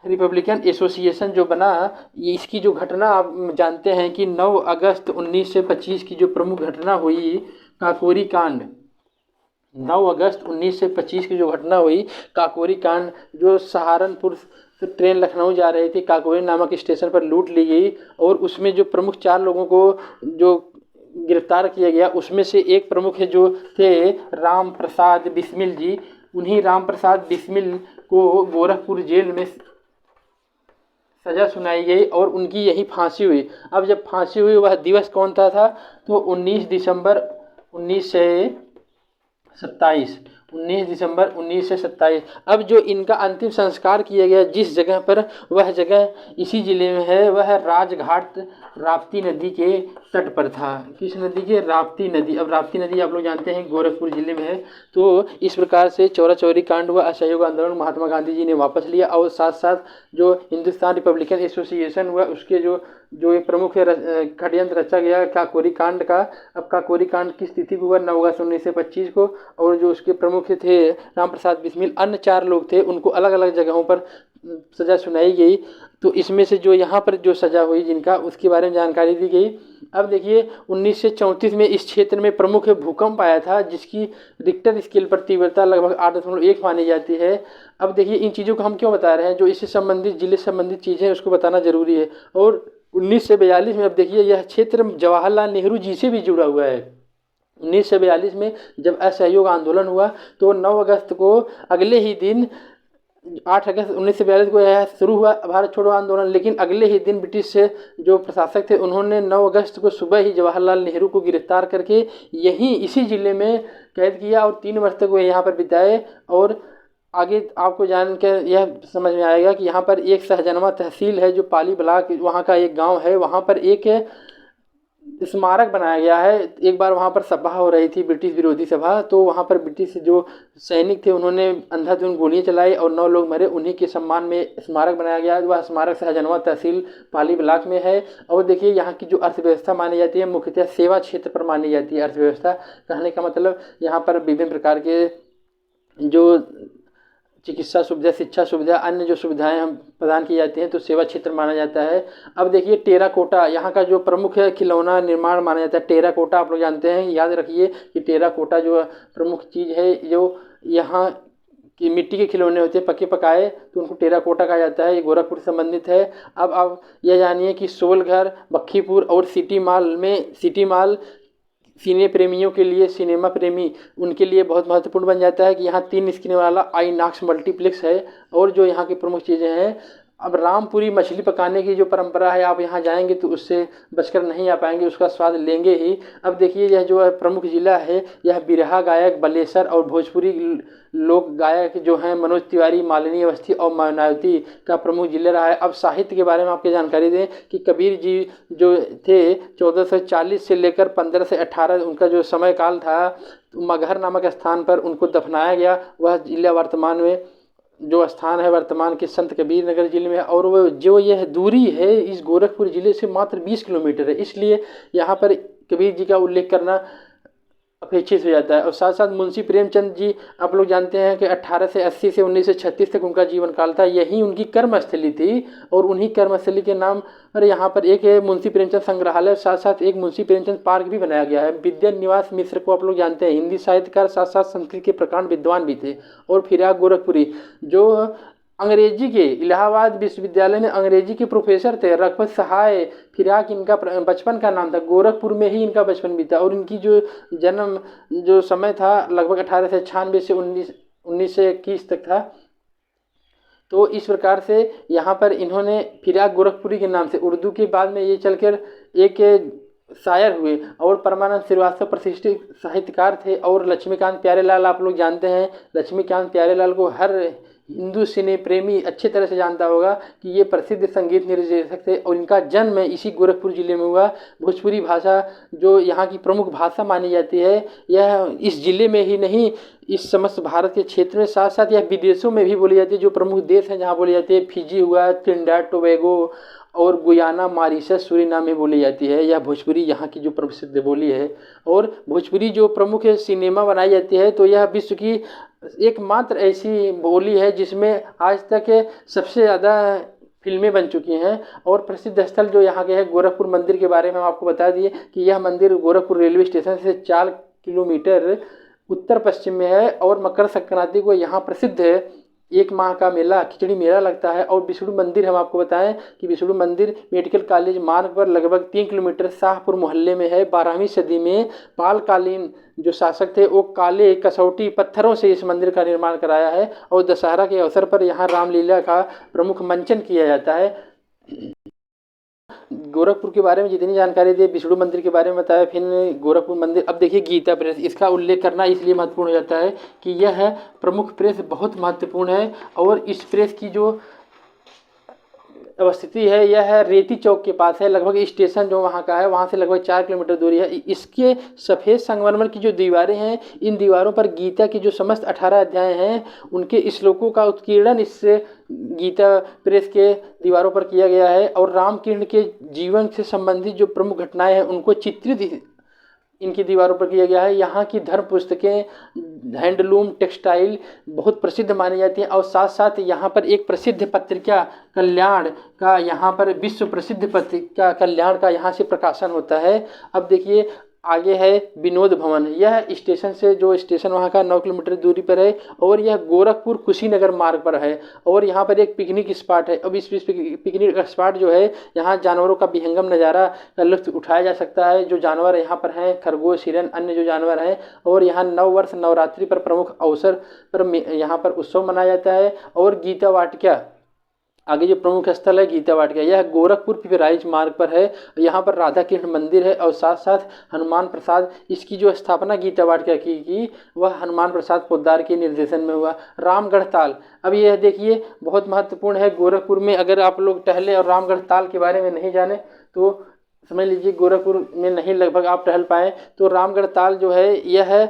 रिपब्लिकन एसोसिएशन जो बना, ये इसकी जो घटना आप जानते हैं कि 9 अगस्त 1925 की जो प्रमुख घटना हुई काकोरी कांड, 9 अगस्त 1925 की जो घटना हुई काकोरी कांड, जो सहारनपुर तो ट्रेन लखनऊ जा रही थी, काकोरी नामक स्टेशन पर लूट ली गई। और उसमें जो प्रमुख 4 लोगों को जो गिरफ्तार किया गया, उसमें से एक प्रमुख है जो थे राम प्रसाद बिस्मिल जी। उन्हीं राम प्रसाद बिस्मिल को गोरखपुर जेल में सज़ा सुनाई गई और उनकी यही फांसी हुई। अब जब फांसी हुई वह दिवस कौन सा था, तो 19 दिसंबर 1927। अब जो इनका अंतिम संस्कार किया गया जिस जगह पर, वह जगह इसी ज़िले में है, वह राजघाट राप्ती नदी के तट पर था। किस नदी के? राप्ती नदी। अब राप्ती नदी आप लोग जानते हैं गोरखपुर ज़िले में है। तो इस प्रकार से चौरा चौरी कांड हुआ, असहयोग आंदोलन महात्मा गांधी जी ने वापस लिया, और साथ साथ जो हिंदुस्तान रिपब्लिकन एसोसिएशन हुआ उसके जो एक प्रमुख षड्यंत्र रचा गया काकोरी कांड का। अब काकोरी कांड किस तिथि को हुआ? 9 अगस्त 1925 को। और जो उसके प्रमुख थे राम प्रसाद बिस्मिल, अन्य 4 लोग थे, उनको अलग अलग जगहों पर सज़ा सुनाई गई। तो इसमें से जो यहाँ पर जो सज़ा हुई जिनका, उसके बारे में जानकारी दी गई। अब देखिए 1934 में इस क्षेत्र में प्रमुख भूकंप आया था, जिसकी रिक्टर स्केल पर तीव्रता लगभग 8.1 मानी जाती है। अब देखिए इन चीज़ों को हम क्यों बता रहे हैं, जो इससे संबंधित जिले से संबंधित चीज़ें हैं उसको बताना ज़रूरी है। और 1942 में अब देखिए यह क्षेत्र जवाहरलाल नेहरू जी से भी जुड़ा हुआ है। 1942 में जब असहयोग आंदोलन हुआ तो 9 अगस्त को, अगले ही दिन 8 अगस्त 1942 को यह शुरू हुआ भारत छोड़ो आंदोलन, लेकिन अगले ही दिन ब्रिटिश से जो प्रशासक थे उन्होंने 9 अगस्त को सुबह ही जवाहरलाल नेहरू को गिरफ्तार करके यहीं इसी ज़िले में कैद किया और 3 वर्ष तक वो यहाँ पर बिताए। और आगे आपको जान कर यह समझ में आएगा कि यहाँ पर एक सहजनवा तहसील है जो पाली ब्लॉक, वहाँ का एक गांव है, वहाँ पर एक स्मारक बनाया गया है। एक बार वहाँ पर सभा हो रही थी, ब्रिटिश विरोधी सभा, तो वहाँ पर ब्रिटिश जो सैनिक थे उन्होंने अंधाधुंध गोलियां चलाई और 9 लोग मरे। उन्हीं के सम्मान में स्मारक बनाया गया। वह स्मारक सहजनवा तहसील पाली ब्लॉक में है। और देखिए यहाँ की जो अर्थव्यवस्था मानी जाती है मुख्यतः सेवा क्षेत्र पर मानी जाती है। अर्थव्यवस्था कहने का मतलब यहाँ पर विभिन्न प्रकार के जो चिकित्सा सुविधा, शिक्षा सुविधा, अन्य जो सुविधाएं हम प्रदान की जाती हैं तो सेवा क्षेत्र माना जाता है। अब देखिए टेराकोटा यहाँ का जो प्रमुख खिलौना निर्माण माना जाता है। टेराकोटा आप लोग जानते हैं, याद रखिए कि टेराकोटा जो प्रमुख चीज़ है, जो यहाँ की मिट्टी के खिलौने होते हैं पके पकाए, तो उनको टेराकोटा कहा जाता है। ये गोरखपुर से संबंधित है। अब आप यह जानिए कि सोलघर, बखीपुर और सिटी मॉल सिने प्रेमियों के लिए, सिनेमा प्रेमी उनके लिए बहुत महत्वपूर्ण बन जाता है कि यहाँ 3 स्क्रीन वाला आईनॉक्स मल्टीप्लेक्स है। और जो यहाँ की प्रमुख चीज़ें हैं, अब रामपुरी मछली पकाने की जो परंपरा है, आप यहाँ जाएंगे तो उससे बचकर नहीं आ पाएंगे, उसका स्वाद लेंगे ही। अब देखिए यह जो प्रमुख ज़िला है, यह बिरहा गायक बालेसर और भोजपुरी लोक गायक जो हैं मनोज तिवारी, मालिनी अवस्थी और मायावती का प्रमुख जिला रहा है। अब साहित्य के बारे में आपको जानकारी दें कि कबीर जी जो थे 1440 से लेकर 15 से 18 उनका जो समय काल था, तो मगहर नामक स्थान पर उनको दफनाया गया। वह जिला वर्तमान में जो स्थान है वर्तमान के संत कबीर नगर जिले में। और वो जो यह दूरी है इस गोरखपुर ज़िले से मात्र 20 किलोमीटर है, इसलिए यहाँ पर कबीर जी का उल्लेख करना अपेक्षित हो जाता है। और साथ साथ मुंशी प्रेमचंद जी आप लोग जानते हैं कि 1880 से 1936 तक उनका जीवन काल था। यही उनकी कर्मस्थली थी और उन्हीं कर्मस्थली के नाम पर यहाँ पर एक मुंशी प्रेमचंद संग्रहालय, साथ साथ एक मुंशी प्रेमचंद पार्क भी बनाया गया है। विद्या निवास मिश्र को आप लोग जानते हैं, हिंदी साहित्यकार, साथ साथ संस्कृत के प्रकांड विद्वान भी थे। और फिराक गोरखपुरी जो अंग्रेजी के इलाहाबाद विश्वविद्यालय में अंग्रेजी के प्रोफेसर थे, रघुपत सहाय फिराक इनका बचपन का नाम था। गोरखपुर में ही इनका बचपन बीता और इनकी जो जन्म जो समय था लगभग 1896 से 1921 तक था। तो इस प्रकार से यहाँ पर इन्होंने फिराक गोरखपुरी के नाम से, उर्दू के बाद में ये चलकर एक शायर हुए। और परमानंद श्रीवास्तव प्रतिष्ठित साहित्यकार थे। और लक्ष्मीकांत प्यारेलाल आप लोग जानते हैं, लक्ष्मीकांत प्यारेलाल को हर हिंदू सिने प्रेमी अच्छे तरह से जानता होगा कि ये प्रसिद्ध संगीत निर्देशक थे और इनका जन्म इसी गोरखपुर ज़िले में हुआ। भोजपुरी भाषा जो यहाँ की प्रमुख भाषा मानी जाती है, यह इस ज़िले में ही नहीं इस समस्त भारत के क्षेत्र में, साथ साथ यह विदेशों में भी बोली जाती है। जो प्रमुख देश हैं जहाँ बोली जाती है, फिजी हुआ, ट्रिनिडाद टोबैगो और गुयाना, मॉरिशस, सूरीनाम में बोली जाती है। यह भोजपुरी यहाँ की जो प्रसिद्ध बोली है। और भोजपुरी जो प्रमुख सिनेमा बनाई जाती है, तो यह विश्व की एकमात्र ऐसी बोली है जिसमें आज तक सबसे ज़्यादा फिल्में बन चुकी हैं। और प्रसिद्ध स्थल जो यहाँ के है, गोरखपुर मंदिर के बारे में हम आपको बता दिए कि यह मंदिर गोरखपुर रेलवे स्टेशन से 4 किलोमीटर उत्तर पश्चिम में है। और मकर संक्रांति को यहाँ प्रसिद्ध है 1 माह का मेला, खिचड़ी मेला लगता है। और विष्णु मंदिर हम आपको बताएं कि विष्णु मंदिर मेडिकल कॉलेज मार्ग पर लगभग 3 किलोमीटर शाहपुर मोहल्ले में है। 12वीं सदी में पालकालीन जो शासक थे वो काले कसौटी पत्थरों से इस मंदिर का निर्माण कराया है। और दशहरा के अवसर पर यहाँ रामलीला का प्रमुख मंचन किया जाता है। गोरखपुर के बारे में जितनी जानकारी दी, विष्णु मंदिर के बारे में बताया, फिर गोरखपुर मंदिर। अब देखिए गीता प्रेस, इसका उल्लेख करना इसलिए महत्वपूर्ण हो जाता है कि यह प्रमुख प्रेस बहुत महत्वपूर्ण है। और इस प्रेस की जो अवस्थिति है यह है रेती चौक के पास है। लगभग स्टेशन जो वहाँ का है वहाँ से लगभग 4 किलोमीटर दूरी है। इसके सफ़ेद संगमरमर की जो दीवारें हैं, इन दीवारों पर गीता की जो समस्त 18 अध्याय हैं उनके श्लोकों का उत्कीर्णन इससे गीता प्रेस के दीवारों पर किया गया है। और रामकृष्ण के जीवन से संबंधित जो प्रमुख घटनाएं हैं उनको चित्रित इनकी दीवारों पर किया गया है। यहाँ की धर्म पुस्तकें, हैंडलूम, टेक्सटाइल बहुत प्रसिद्ध मानी जाती हैं। और साथ साथ यहाँ पर एक प्रसिद्ध पत्रिका कल्याण का, यहाँ पर विश्व प्रसिद्ध पत्रिका कल्याण का यहाँ से प्रकाशन होता है। अब देखिए आगे है विनोद भवन। यह स्टेशन से, जो स्टेशन वहाँ का 9 किलोमीटर दूरी पर है, और यह गोरखपुर कुशीनगर मार्ग पर है। और यहाँ पर एक पिकनिक स्पॉट है। अब इस पिकनिक स्पॉट जो है, यहाँ जानवरों का विहंगम नज़ारा का लुत्फ उठाया जा सकता है। जो जानवर यहाँ पर हैं, खरगोश, हिरन, अन्य जो जानवर हैं। और यहाँ नववर्ष नवरात्रि पर प्रमुख अवसर पर यहाँ पर उत्सव मनाया जाता है। और गीता वाटिका, आगे जो प्रमुख स्थल है गीता वाटिका, यह गोरखपुर पिपराइच मार्ग पर है। यहाँ पर राधा कृष्ण मंदिर है। और साथ साथ हनुमान प्रसाद, इसकी जो स्थापना गीता वाटिका की वह हनुमान प्रसाद पोद्दार के निर्देशन में हुआ। रामगढ़ ताल, अब यह देखिए बहुत महत्वपूर्ण है गोरखपुर में। अगर आप लोग टहले और रामगढ़ ताल के बारे में नहीं जाने तो समझ लीजिए गोरखपुर में नहीं लगभग आप टहल पाएँ। तो रामगढ़ ताल जो है यह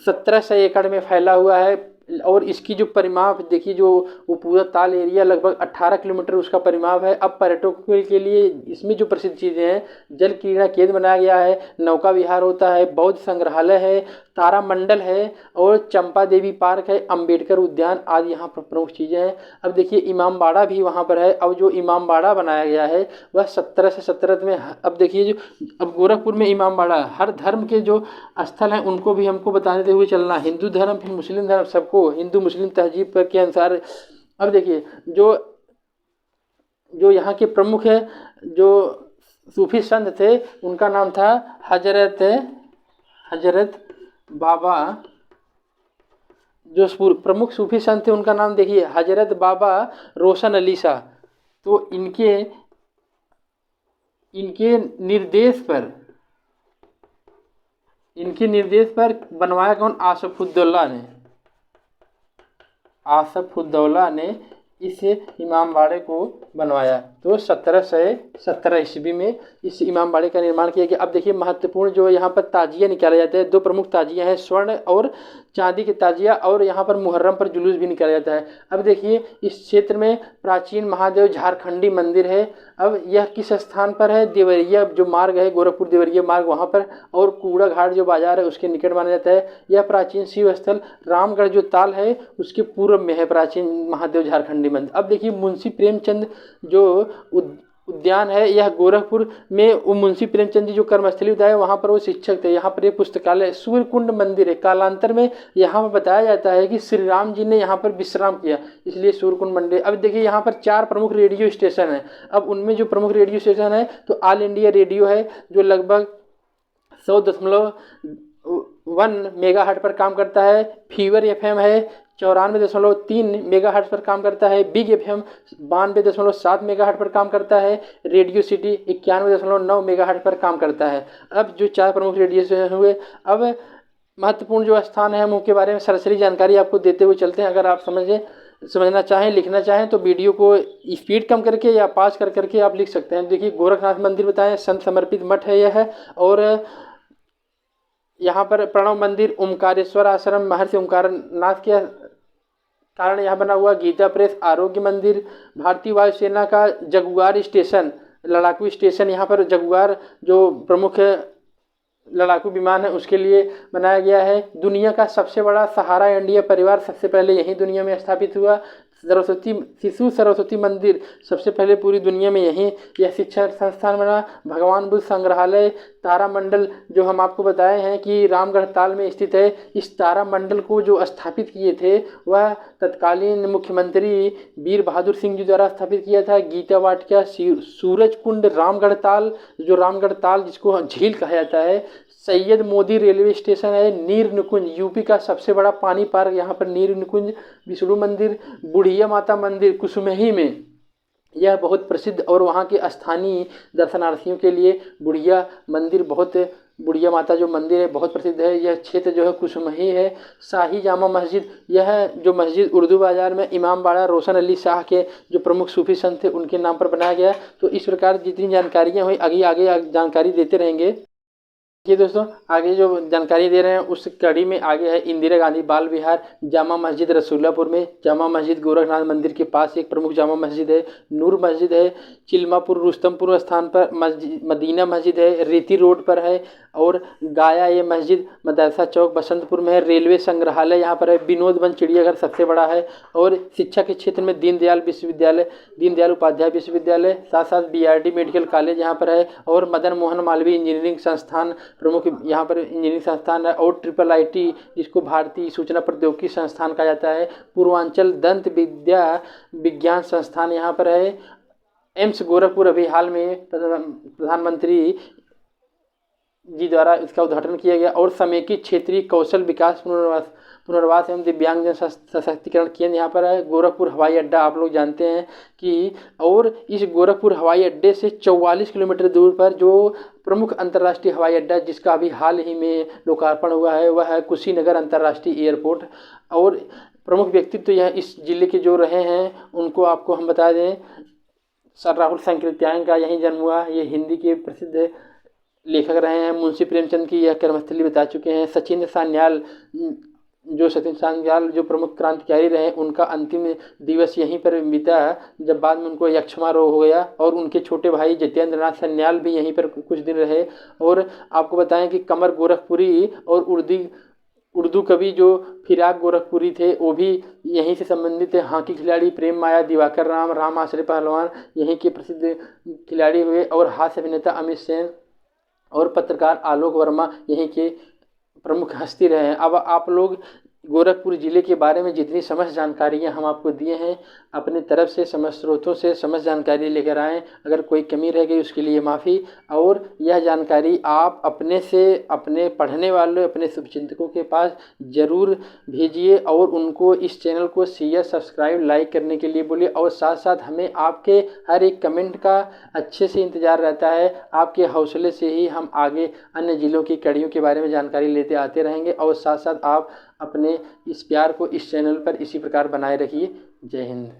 1700 एकड़ में फैला हुआ है। और इसकी जो परिमाप देखिए, जो वो पूरा ताल एरिया लगभग 18 किलोमीटर उसका परिमाप है। अब पर्यटकों के लिए इसमें जो प्रसिद्ध चीज़ें हैं, जल क्रीड़ा केंद्र बनाया गया है, नौका विहार होता है, बौद्ध संग्रहालय है, तारामंडल है, और चंपा देवी पार्क है, अंबेडकर उद्यान आदि यहाँ पर प्रमुख चीज़ें हैं। अब देखिए इमामबाड़ा भी वहाँ पर है। अब जो इमामबाड़ा बनाया गया है वह 1717 में। अब देखिए जो अब गोरखपुर में इमामबाड़ा, हर धर्म के जो स्थल हैं उनको भी हमको बताते हुए चलना, हिंदू धर्म फिर मुस्लिम धर्म, सबको हिंदू मुस्लिम तहजीब पर के अनुसार। अब देखिए जो यहाँ के प्रमुख है, जो सूफी संत थे उनका नाम था हजरत बाबा। जो प्रमुख सूफी संत थे उनका नाम देखिए हजरत बाबा रोशन अली शाह। तो इनके निर्देश पर बनवाया कौन? आसफुद्दौला ने इस इमामबाड़े को बनवाया। तो 1717 ईस्वी में इस इमामबाड़े का निर्माण किया गया। अब देखिए महत्वपूर्ण जो यहाँ पर ताजिया निकाले जाते हैं, 2 प्रमुख ताजिया हैं, स्वर्ण और चांदी के ताजिया। और यहाँ पर मुहर्रम पर जुलूस भी निकाला जाता है। अब देखिए इस क्षेत्र में प्राचीन महादेव झारखंडी मंदिर है। अब यह किस स्थान पर है? देवरिया जो मार्ग है, गोरखपुर देवरिया मार्ग, वहाँ पर। और कूड़ा घाट जो बाजार है उसके निकट माना जाता है। यह प्राचीन शिव स्थल रामगढ़ जो ताल है उसके पूर्व में है प्राचीन महादेव झारखंडी मंदिर। अब देखिए मुंशी प्रेमचंद जो उद्यान है, यह गोरखपुर में वो मुंशी प्रेमचंद जी जो कर्मस्थली उद्यान है वहाँ पर वो शिक्षक थे। यहाँ पर एक पुस्तकालय, सूर्यकुंड मंदिर है। कालांतर में यहाँ पर बताया जाता है कि श्री राम जी ने यहाँ पर विश्राम किया, इसलिए सूर्यकुंड मंदिर। अब देखिए यहाँ पर 4 प्रमुख रेडियो स्टेशन हैं। अब उनमें जो प्रमुख रेडियो स्टेशन है तो ऑल इंडिया रेडियो है जो लगभग 100.1 मेगाहर्ट्ज पर काम करता है। फीवर एफएम है 94.3 मेगाहर्ट्ज पर काम करता है। बिग एफएम 92.7 मेगाहर्ट्ज पर काम करता है। रेडियो सिटी 91.9 मेगाहर्ट्ज पर काम करता है। अब जो 4 प्रमुख रेडियो स्टेशन हुए, अब महत्वपूर्ण जो स्थान है हम उनके बारे में सरसरी जानकारी आपको देते हुए चलते हैं। अगर आप समझना चाहें, लिखना चाहें तो वीडियो को स्पीड कम करके या पास करके आप लिख सकते हैं। देखिए गोरखनाथ मंदिर बताएं, संत समर्पित मठ है यह। और यहाँ पर प्रणव मंदिर, ओमकारेश्वर आश्रम महर्षि ओमकारनाथ के कारण यहाँ बना हुआ। गीता प्रेस, आरोग्य मंदिर, भारतीय वायुसेना का जगुआर स्टेशन, लड़ाकू स्टेशन, यहाँ पर जगुआर जो प्रमुख लड़ाकू विमान है उसके लिए बनाया गया है। दुनिया का सबसे बड़ा सहारा इंडिया परिवार सबसे पहले यहीं दुनिया में स्थापित हुआ। शिशु सरस्वती मंदिर सबसे पहले पूरी दुनिया में यहीं यह शिक्षा संस्थान बना। भगवान बुद्ध संग्रहालय, तारामंडल जो हम आपको बताए हैं कि रामगढ़ ताल में स्थित है। इस तारामंडल को जो स्थापित किए थे वह तत्कालीन मुख्यमंत्री वीर बहादुर सिंह जी द्वारा स्थापित किया था। गीता वाटिका, सूरजकुंड, रामगढ़ ताल, जो रामगढ़ ताल जिसको झील कहा जाता है। सैयद मोदी रेलवे स्टेशन है। नीर निकुंज, यूपी का सबसे बड़ा पानी पार्क यहाँ पर नीर निकुंज। विष्णु मंदिर, बुढ़िया माता मंदिर कुसुमही में, यह बहुत प्रसिद्ध और वहाँ के स्थानीय दर्शनार्थियों के लिए बुढ़िया मंदिर बुढ़िया माता जो मंदिर है बहुत प्रसिद्ध है। यह क्षेत्र जो है कुशमही है। शाही जामा मस्जिद, यह जो मस्जिद उर्दू बाज़ार में इमाम बाड़ा रोशन अली शाह के जो प्रमुख सूफी संत थे उनके नाम पर बनाया गया है। तो इस प्रकार जितनी जानकारियाँ हुई आगे आगे जानकारी देते रहेंगे। ये दोस्तों आगे जो जानकारी दे रहे हैं उस कड़ी में आगे है इंदिरा गांधी बाल विहार, जामा मस्जिद रसूलापुर में, जामा मस्जिद गोरखनाथ मंदिर के पास एक प्रमुख जामा मस्जिद है, नूर मस्जिद है, चिल्मापुर रुस्तमपुर स्थान पर मदीना मस्जिद है, रेती रोड पर है, और गाया ये मस्जिद मदरसा चौक बसंतपुर में है। रेलवे संग्रहालय यहाँ पर है, विनोद वन चिड़ियाघर सबसे बड़ा है, और शिक्षा के क्षेत्र में दीनदयाल उपाध्याय विश्वविद्यालय, साथ साथ BRD मेडिकल कॉलेज यहाँ पर है, और मदन मोहन मालवीय इंजीनियरिंग संस्थान प्रमुख यहाँ पर इंजीनियरिंग संस्थान है, और IIIT जिसको भारतीय सूचना प्रौद्योगिकी संस्थान कहा जाता है, पूर्वांचल दंत विज्ञान संस्थान यहाँ पर है, एम्स गोरखपुर अभी हाल में प्रधानमंत्री जी द्वारा इसका उद्घाटन किया गया, और समेकित क्षेत्रीय कौशल विकास पुनर्वास एवं दिव्यांगजन सशक्तिकरण केंद्र यहाँ पर है। गोरखपुर हवाई अड्डा आप लोग जानते हैं कि, और इस गोरखपुर हवाई अड्डे से 44 किलोमीटर दूर पर जो प्रमुख अंतर्राष्ट्रीय हवाई अड्डा जिसका अभी हाल ही में लोकार्पण हुआ है वह है कुशीनगर अंतर्राष्ट्रीय एयरपोर्ट। और प्रमुख व्यक्तित्व यह इस जिले के जो रहे हैं उनको आपको हम बता दें, सर राहुल संकृत्यायन का यहीं जन्म हुआ। ये हिंदी के प्रसिद्ध लेखक रहे हैं। मुंशी प्रेमचंद की यह कर्मस्थली बता चुके हैं। सचिन सान्याल जो प्रमुख क्रांतिकारी रहे उनका अंतिम दिवस यहीं पर बीता जब बाद में उनको यक्षमा रोग हो गया, और उनके छोटे भाई जितेंद्र नाथ सान्याल भी यहीं पर कुछ दिन रहे। और आपको बताएं कि कमर गोरखपुरी और उर्दू कवि जो फिराक गोरखपुरी थे वो भी यहीं से संबंधित है। हॉकी खिलाड़ी प्रेम माया दिवाकर राम आश्रय पहलवान यहीं के प्रसिद्ध खिलाड़ी हुए, और हास्य अभिनेता अमित सेन और पत्रकार आलोक वर्मा यहीं के प्रमुख हस्ती रहे हैं। अब आप लोग गोरखपुर ज़िले के बारे में जितनी समस्त जानकारियाँ हम आपको दिए हैं अपने तरफ से समस्त स्रोतों से समस्त जानकारी लेकर आएँ। अगर कोई कमी रह गई उसके लिए माफ़ी। और यह जानकारी आप अपने से अपने पढ़ने वाले अपने शुभचिंतकों के पास ज़रूर भेजिए, और उनको इस चैनल को शेयर सब्सक्राइब लाइक करने के लिए बोलिए। और साथ साथ हमें आपके हर एक कमेंट का अच्छे से इंतज़ार रहता है। आपके हौसले से ही हम आगे अन्य ज़िलों की कड़ियों के बारे में जानकारी लेते आते रहेंगे। और साथ साथ आप अपने इस प्यार को इस चैनल पर इसी प्रकार बनाए रखिए। जय हिंद।